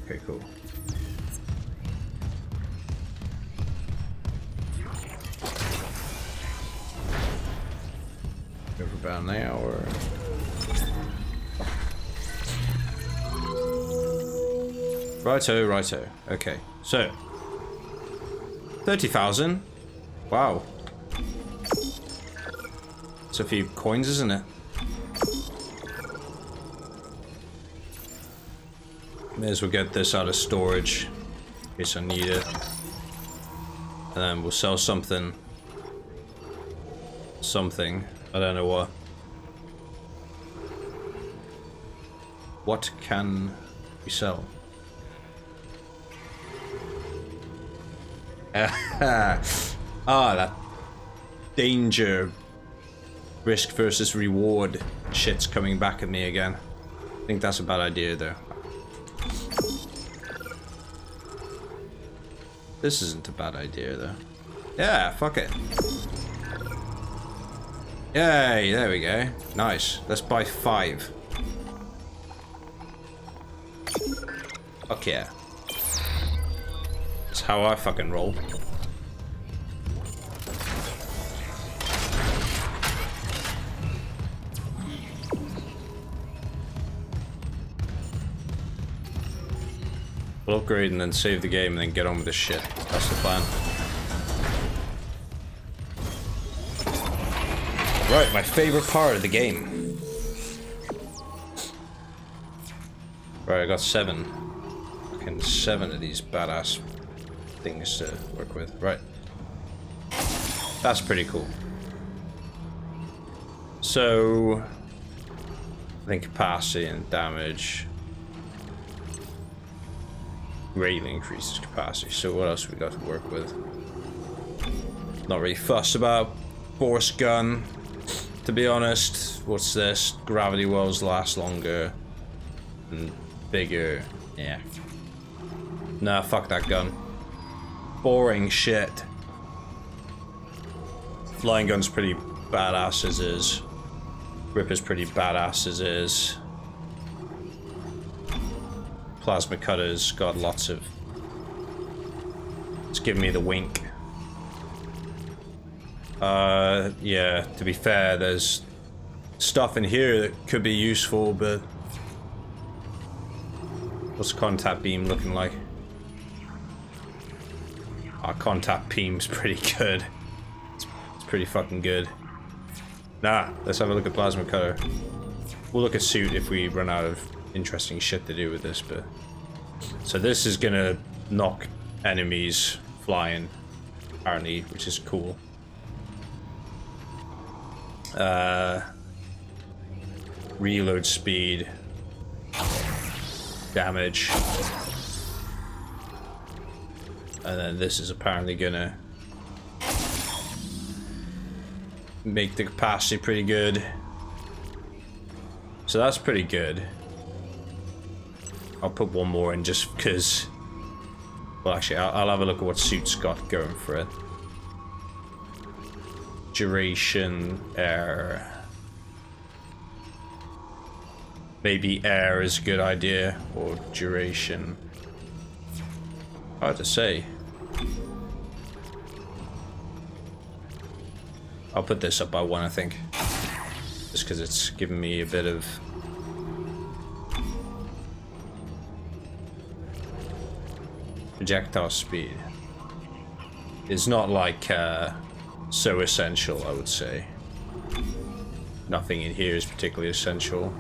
Okay, cool. Go for about an hour. Righto, righto. Okay, so 30,000. Wow. It's a few coins, isn't it? May as well get this out of storage in case I need it. And then we'll sell something. Something. I don't know what. What can we sell? That danger, risk versus reward shit's coming back at me again. I think that's a bad idea though. This isn't a bad idea though. Yeah, fuck it. Yay, there we go. Nice. Let's buy 5. Fuck yeah. That's how I fucking roll. We'll upgrade and then save the game and then get on with this shit. That's the plan. Right, my favorite part of the game. Right, I got 7. Fucking 7 of these badass things to work with. Right. That's pretty cool. So, I think capacity and damage greatly increases capacity. So what else we got to work with? Not really fussed about force gun, to be honest. What's this? Gravity wells last longer and bigger. Yeah. Nah, fuck that gun. Boring shit. Flying gun's pretty badass as is. Ripper's pretty badass as is. Plasma cutter's got lots of... It's giving me the wink. Yeah, to be fair, there's stuff in here that could be useful, but... What's contact beam looking like? Our contact beam's pretty good. It's pretty fucking good. Nah, let's have a look at plasma cutter. We'll look at suit if we run out of interesting shit to do with this, but... So this is gonna knock enemies flying, apparently, which is cool. Reload speed. Damage. And then this is apparently gonna make the capacity pretty good. So that's pretty good. I'll put one more in just because... Well, actually, I'll have a look at what suit's got going for it. Duration, air. Maybe air is a good idea, or duration. Hard to say. I'll put this up by 1, I think. Just because it's giving me a bit of... projectile speed. It's not like so essential, I would say. Nothing in here is particularly essential.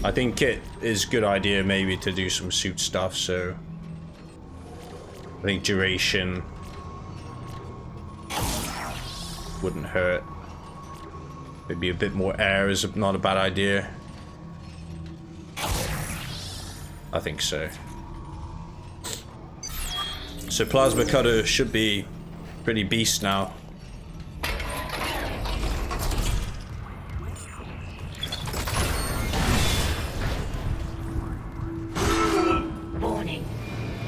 I think it is a good idea maybe to do some suit stuff, so I think duration wouldn't hurt. Maybe a bit more air is not a bad idea. I think so. So plasma cutter should be pretty beast now. Warning.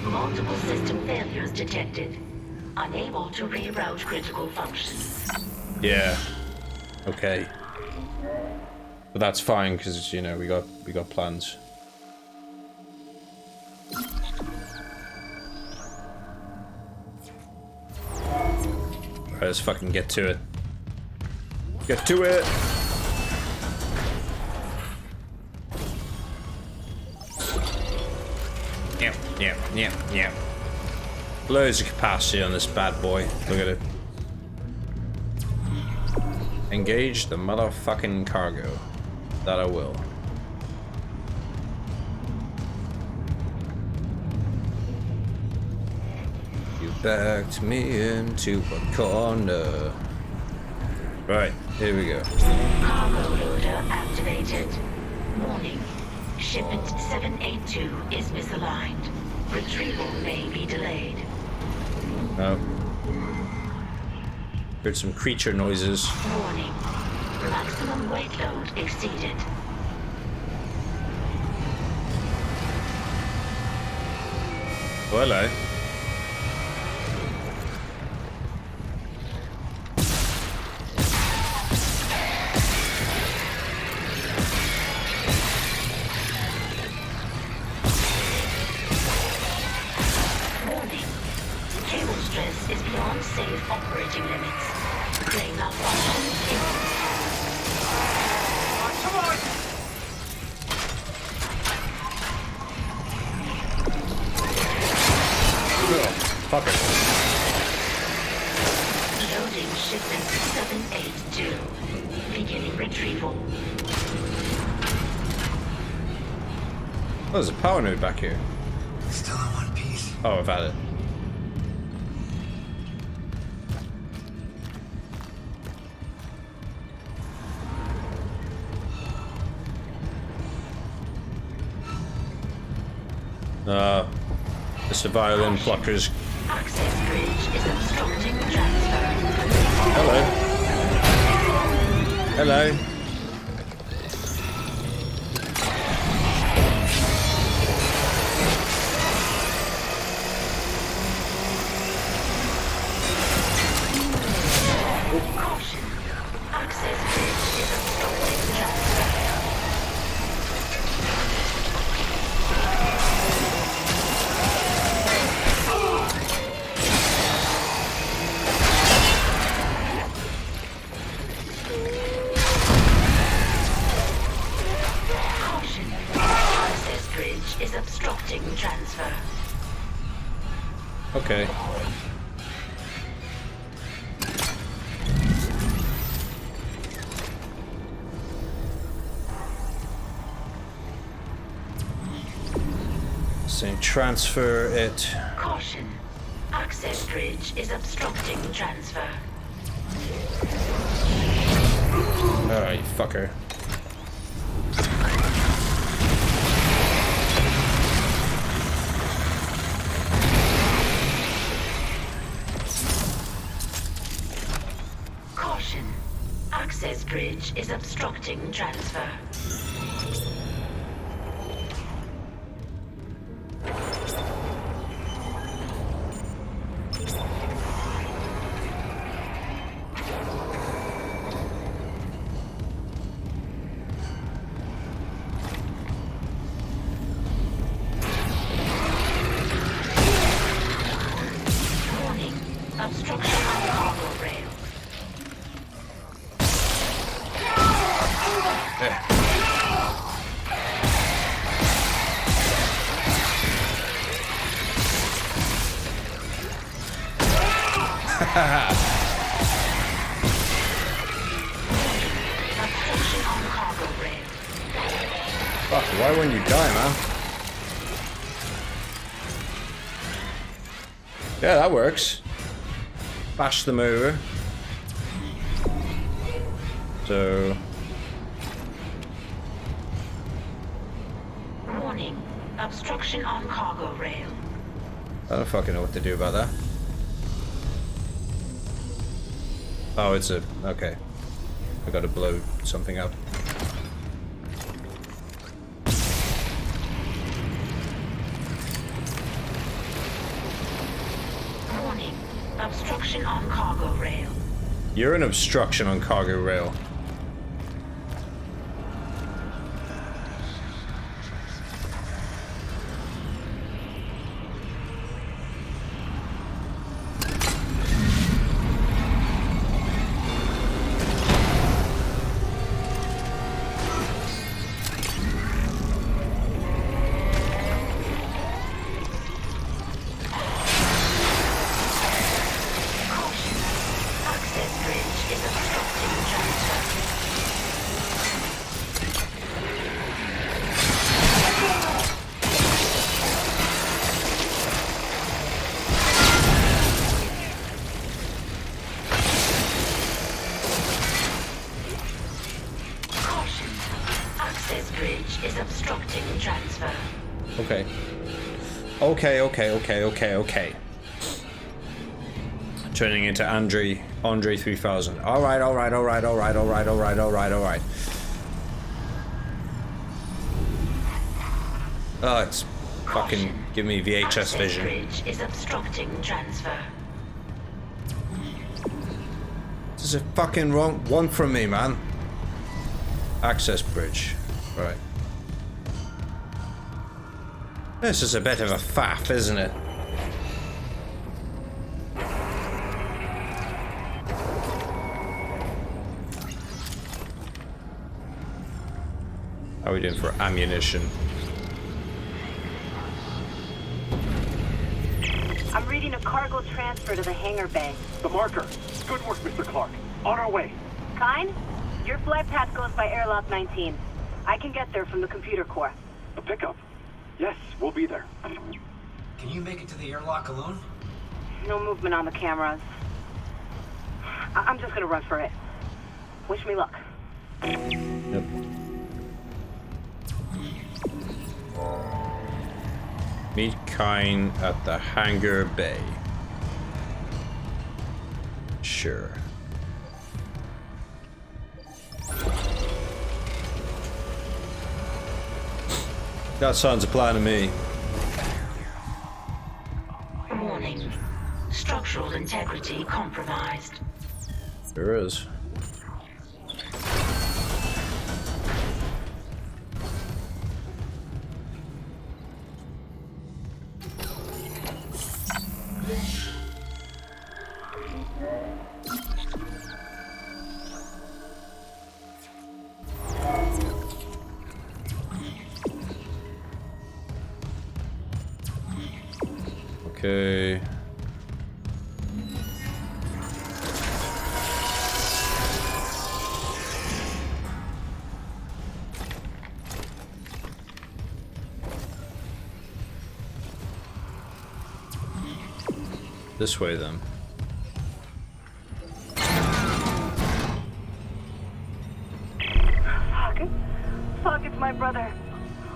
Multiple system failures detected. Unable to reroute critical functions. Yeah. Okay. But that's fine because, you know, we got plans. Alright, let's fucking get to it. Get to it! Yeah. Loads of capacity on this bad boy. Look at it. Engage the motherfucking cargo. That I will. You backed me into a corner. Right, here we go. Cargo loader activated. Warning. Shipment 782 is misaligned. Retrieval may be delayed. Oh. Heard some creature noises. Warning. Maximum weight load exceeded. Oh, hello. Warning. Exceeded operating limits. Brain malfunction imminent. Come on! Fucker. Loading shipment 782. Beginning retrieval. Oh, there's a power node back here. Still in one piece. Oh, I've had it. It's the violin pluckers. Access bridge is obstructing transfer. Hello. Hello. Caution. Access bridge is obstructing transfer. Caution. Access bridge is obstructing transfer. Okay. Saying transfer it. Caution. Access bridge is obstructing transfer. Oh, you fucker. Caution. Access bridge is obstructing transfer. Warning. Obstruction on cargo rail. Obstruction on cargo rail. Fuck, why wouldn't you die, man? Yeah, that works. Bash them over. So... Warning. Obstruction on cargo rail. I don't fucking know what to do about that. Oh, it's a... okay. I gotta blow something up. Warning. Obstruction on cargo rail. You're an obstruction on cargo rail. Caution. Access bridge is obstructing transfer. Caution. Access bridge is obstructing transfer. Okay. Okay. Turning into Andre 3000. Alright. Oh, it's fucking give me VHS Access vision. bridge is obstructing transfer. This is a fucking wrong one from me, man. Access bridge. Right. This is a bit of a faff, isn't it? How are we doing for ammunition? I'm reading a cargo transfer to the hangar bay. The marker. Good work, Mr. Clark. On our way. Kine, your flight path goes by airlock 19. I can get there from the computer core. A pickup. Yes, we'll be there. Can you make it to the airlock alone? No movement on the cameras. I'm just gonna run for it. Wish me luck. Yep. Meet Kine at the hangar bay. Sure. That sounds a plan to me. Warning. Structural integrity compromised. There is. Okay. This way then. Fuck, it's my brother.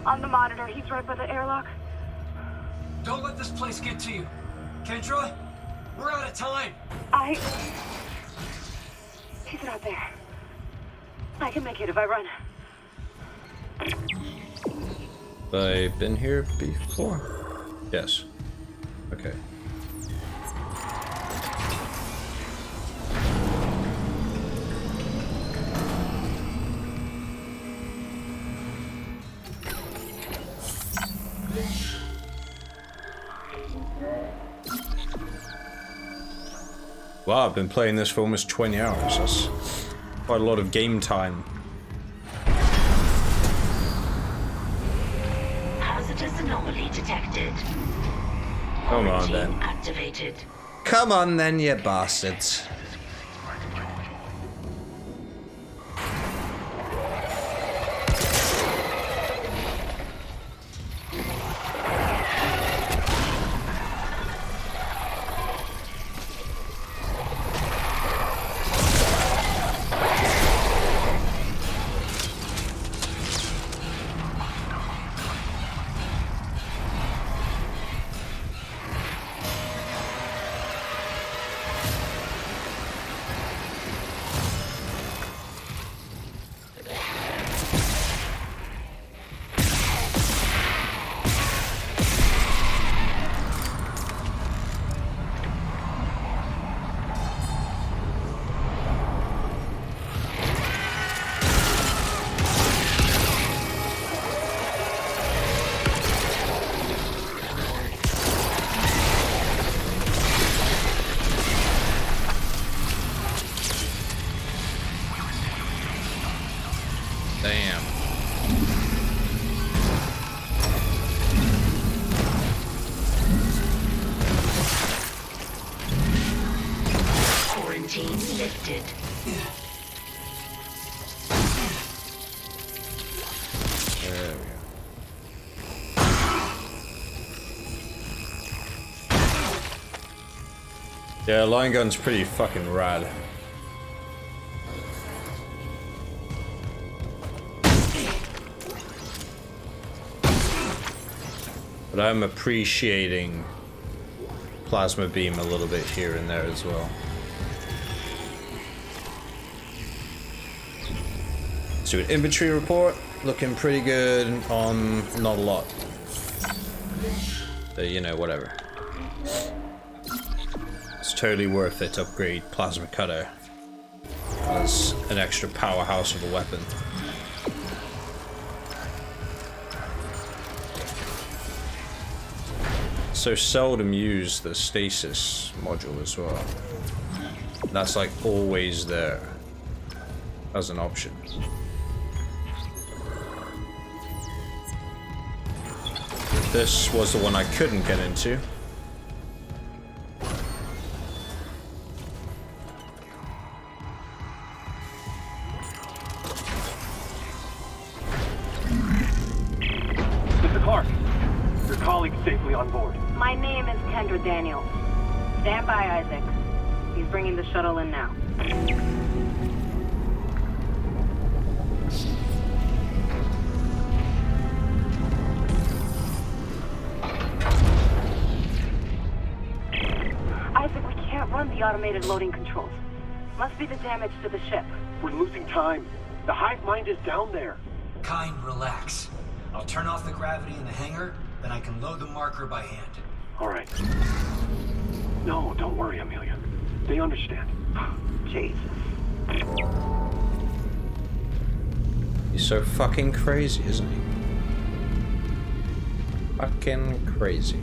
On the monitor, he's right by the airlock. Don't let this place get to you. Kendra, we're out of time. He's not there. I can make it if I run. I've been here before. Yes. Okay. Wow, I've been playing this for almost 20 hours. That's quite a lot of game time. Hazardous anomaly detected. Come on Quarantine then. activated. Come on then, you bastards. Damn. Quarantine lifted. There we go. Yeah, line gun's pretty fucking rad. But I'm appreciating plasma beam a little bit here and there as well. So an inventory report, looking pretty good on not a lot. But you know, whatever. It's totally worth it to upgrade plasma cutter as an extra powerhouse of a weapon. So seldom use the stasis module as well. That's like always there as an option. This was the one I couldn't get into. Mr. Clark, your colleague's safely on board. My name is Kendra Daniels. Stand by, Isaac. He's bringing the shuttle in now. Isaac, we can't run the automated loading controls. Must be the damage to the ship. We're losing time. The hive mind is down there. Kind, relax. I'll turn off the gravity in the hangar, then I can load the marker by hand. All right. No, don't worry, Amelia. They understand. Jesus. He's so fucking crazy, isn't he? Fucking crazy.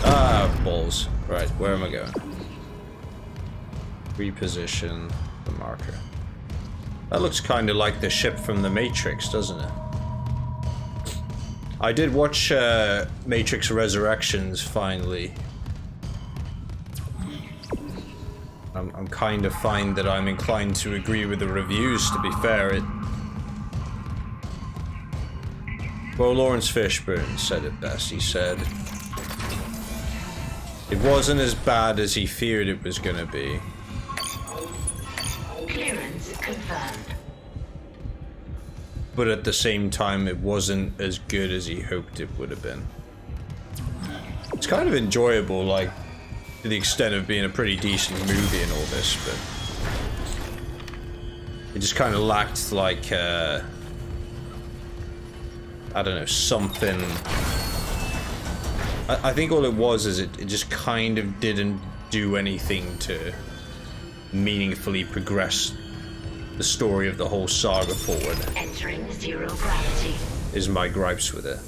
Ah, balls. Right, where am I going? Reposition the marker. That looks kind of like the ship from the Matrix, doesn't it? I did watch Matrix Resurrections finally. I'm kind of find that I'm inclined to agree with the reviews, to be fair. Well, Lawrence Fishburne said it best. He said it wasn't as bad as he feared it was gonna be. Clearance confirmed. But at the same time, it wasn't as good as he hoped it would have been. It's kind of enjoyable, like, to the extent of being a pretty decent movie and all this, but it just kind of lacked, like, I don't know, something. I think all it was is it just kind of didn't do anything to meaningfully progress the story of the whole saga forward. Entering zero gravity. Is my gripes with it.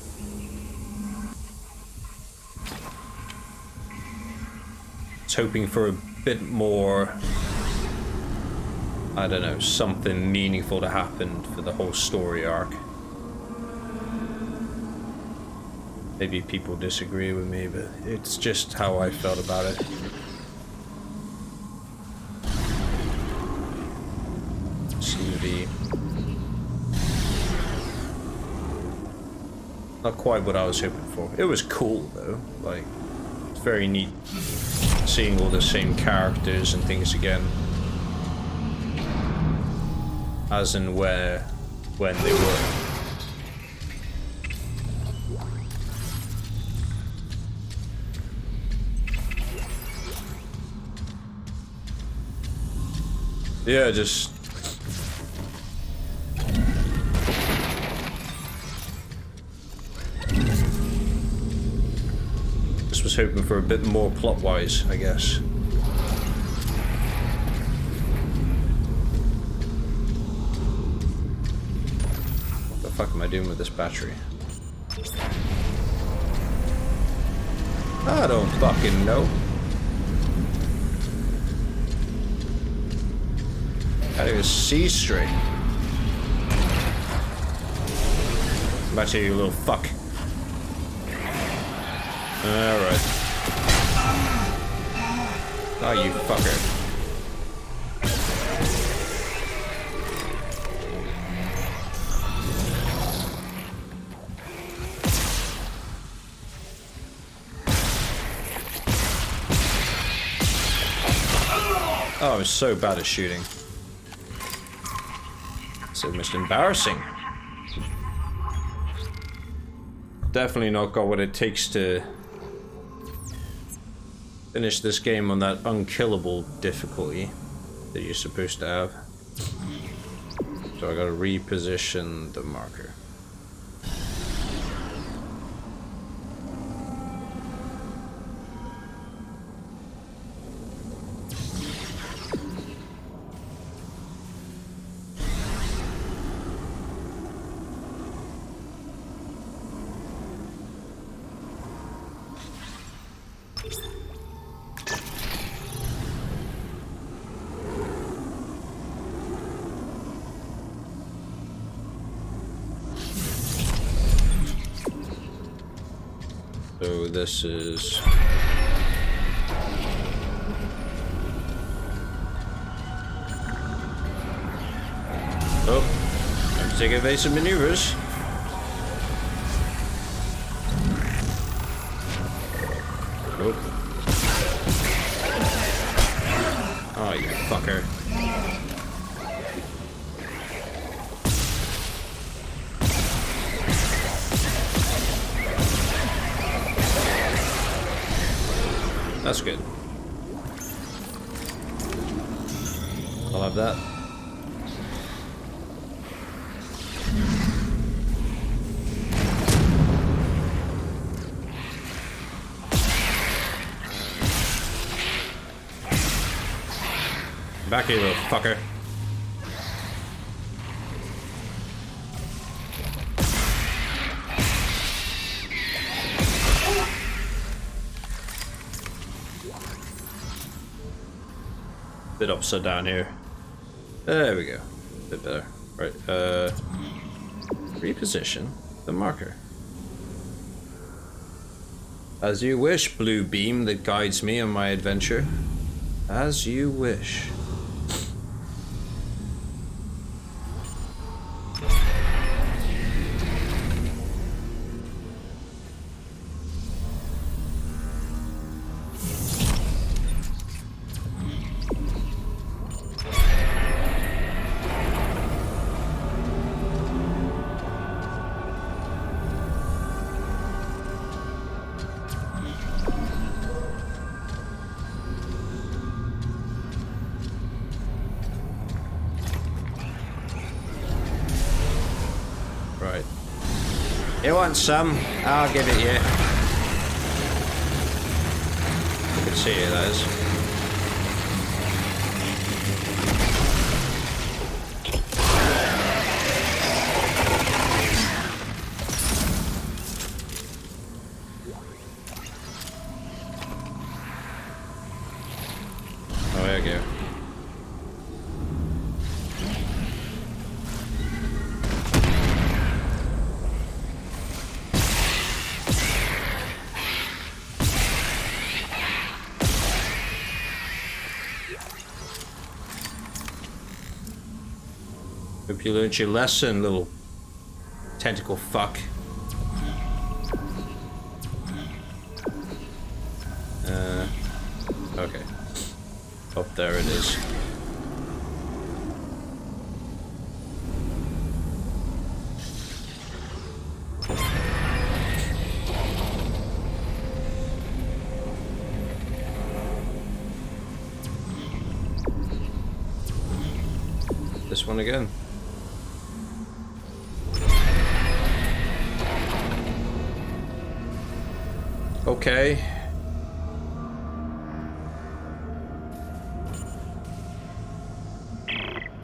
It's hoping for a bit more, I don't know, something meaningful to happen for the whole story arc. Maybe people disagree with me, but it's just how I felt about it. Seemed to be not quite what I was hoping for. It was cool though, like, it's very neat seeing all the same characters and things again, as and when they were. Yeah, just was hoping for a bit more plot-wise, I guess. What the fuck am I doing with this battery? I don't fucking know. Can't even see straight. Come back here, you little fuck. Alright. Oh, you fucker. Oh, I'm so bad at shooting. So much embarrassing. Definitely not got what it takes to finish this game on that unkillable difficulty that you're supposed to have. So I gotta reposition the marker. this is... Oh, I'm taking evasive maneuvers. Oh. Oh, you fucker. That's good. I'll have that. Back here, little fucker. Bit upside down here. There we go. Bit better. Right. Reposition the marker. As you wish, blue beam that guides me on my adventure. As you wish. Right. You want some? I'll give it you. You can see it, that is. Oh, there you go. Hope you learned your lesson, little tentacle fuck. Okay. Oh, there it is. This one again. Okay.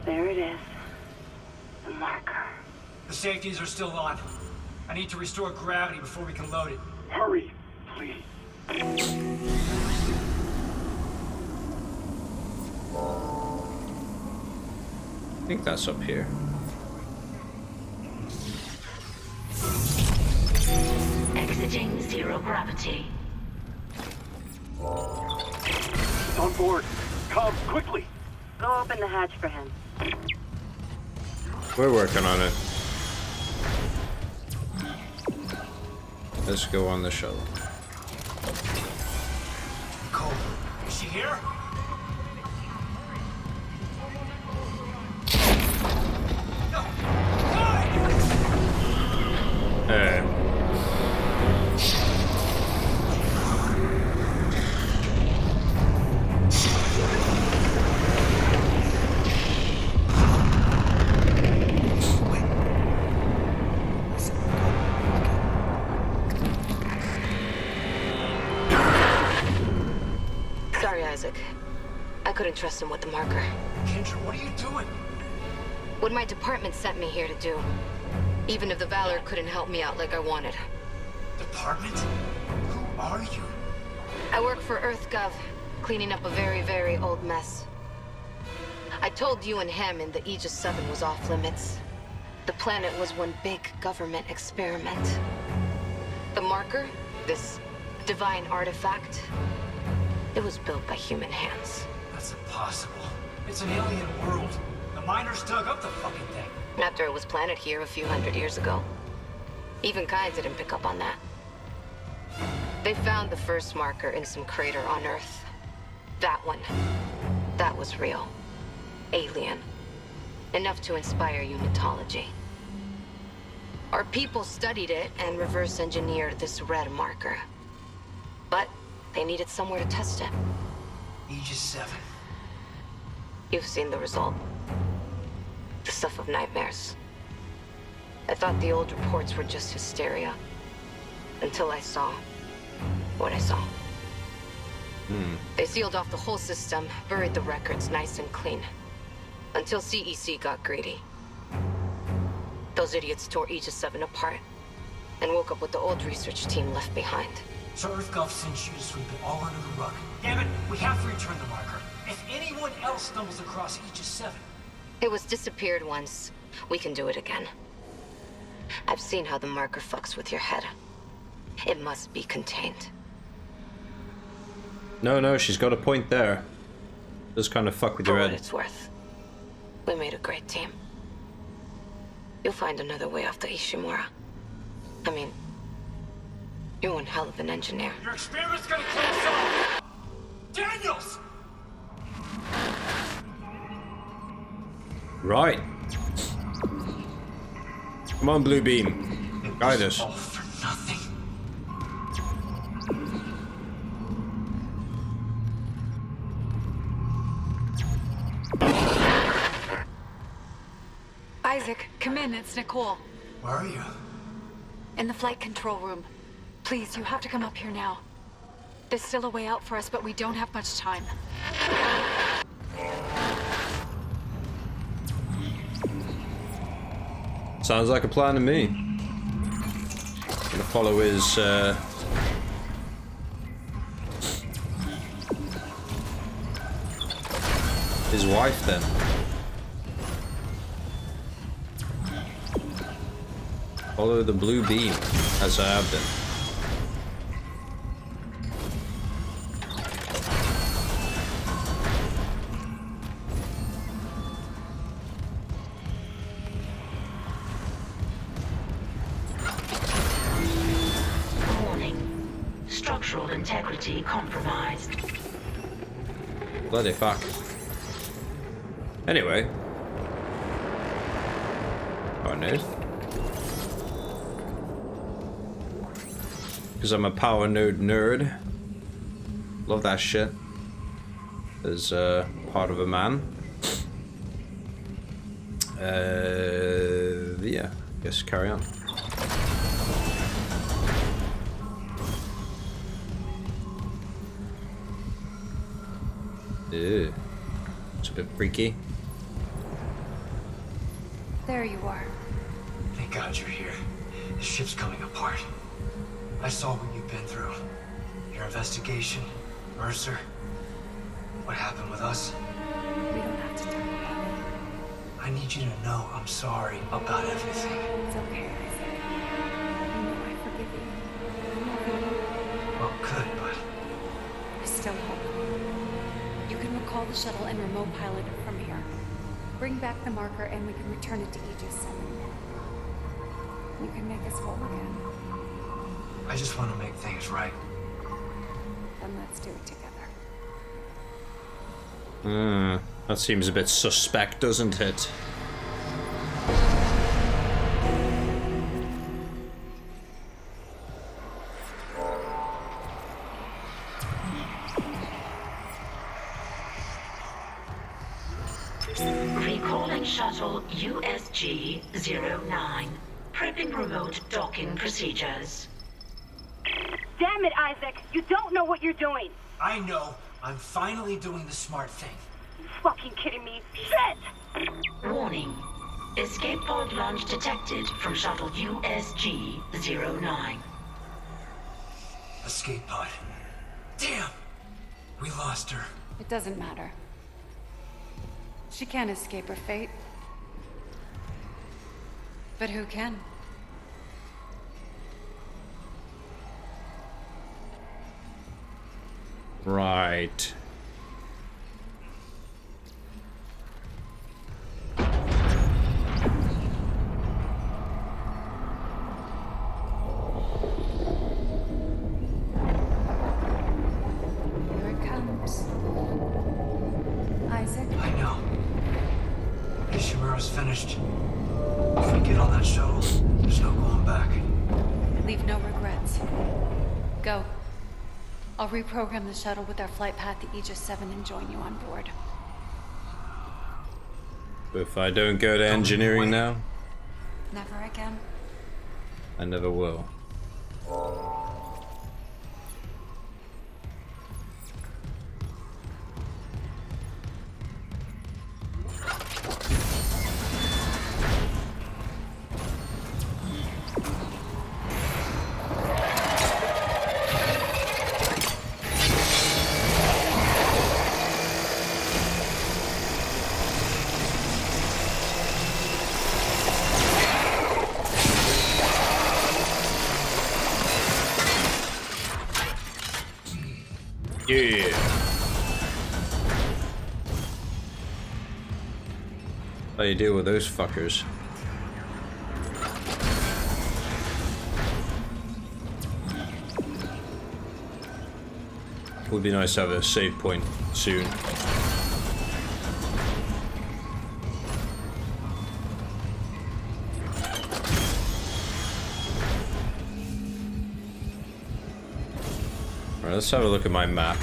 There it is. The marker. The safeties are still on. I need to restore gravity before we can load it. Hurry, please. I think that's up here. Exiting zero gravity. He's on board. Come, quickly. Go open the hatch for him. We're working on it. Let's go on the shuttle. Cole, is she here? No! Sorry, Isaac. I couldn't trust him with the marker. Kendra, what are you doing? What my department sent me here to do. Even if the Valor couldn't help me out like I wanted. Department? Who are you? I work for EarthGov, cleaning up a very, very old mess. I told you and Hammond that Aegis 7 was off limits. The planet was one big government experiment. The marker, this Divine artifact. It was built by human hands. That's impossible. It's an alien world. The miners dug up the fucking thing. After it was planted here a few hundred years ago. Even Kai didn't pick up on that. They found the first marker in some crater on Earth. That one. That was real. Alien. Enough to inspire unitology. Our people studied it and reverse engineered this red marker. But they needed somewhere to test it. Aegis 7. You've seen the result. The stuff of nightmares. I thought the old reports were just hysteria. Until I saw what I saw. They sealed off the whole system, buried the records nice and clean. Until CEC got greedy. Those idiots tore Aegis 7 apart. And woke up with the old research team left behind. So EarthGov sends you to sweep it all under the rug. Damn it, we have to return the marker. If anyone else stumbles across Aegis 7... It was disappeared once. We can do it again. I've seen how the marker fucks with your head. It must be contained. No, she's got a point there. Does kind of fuck with your For what head. it's worth. We made a great team. You'll find another way off the Ishimura. I mean, you're one hell of an engineer. Your experiment's gonna kill us all! Daniels! Right. Come on, Blue Beam. Guide us. All for nothing. Isaac, come in. It's Nicole. Where are you? In the flight control room. Please, you have to come up here now. There's still a way out for us, but we don't have much time. Sounds like a plan to me. Gonna follow his wife then. Follow the blue beam, as I have done. Warning. Structural integrity compromised. Bloody fuck. Anyway. Oh, no. Because I'm a power node nerd. Love that shit. As part of a man. Yeah, guess carry on. Ew. It's a bit freaky. There you are. Thank God you're here. The ship's coming apart. I saw what you've been through. Your investigation, Mercer. What happened with us? We don't have to talk about it. I need you to know I'm sorry about everything. It's okay, Isaac. You know I forgive you. Well, good, but I still hope. You can recall the shuttle and remote pilot it from here. Bring back the marker and we can return it to Aegis 7. You can make us whole again. I just want to make things right. Then let's do it together. That seems a bit suspect, doesn't it? Recalling shuttle USG-09. Prepping remote docking procedures. Damn it, Isaac! You don't know what you're doing! I know. I'm finally doing the smart thing. You fucking kidding me? Shit! Warning. Escape pod launch detected from shuttle USG-09. Escape pod. Damn! We lost her. It doesn't matter. She can't escape her fate. But who can? Right. Here it comes. Isaac, I know. Ishimura's finished. If we get on that shuttle, there's no going back. leave no regrets. Go. I'll reprogram the shuttle with our flight path to Aegis 7 and join you on board. If I don't go to engineering now, Never again. I never will. Yeah. How you deal with those fuckers? Would be nice to have a save point soon. Alright, let's have a look at my map.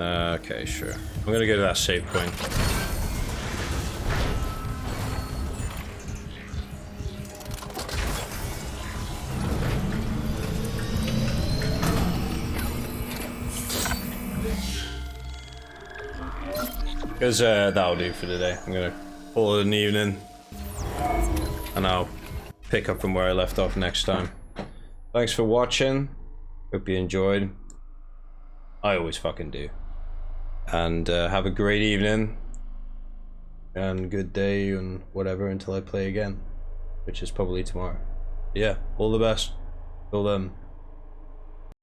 Okay, sure. I'm gonna go to that save point. Because that'll do for today. I'm gonna call it an evening. And I'll pick up from where I left off next time. Thanks for watching. Hope you enjoyed. I always fucking do. And have a great evening. And good day and whatever until I play again. Which is probably tomorrow. Yeah, all the best. Till then.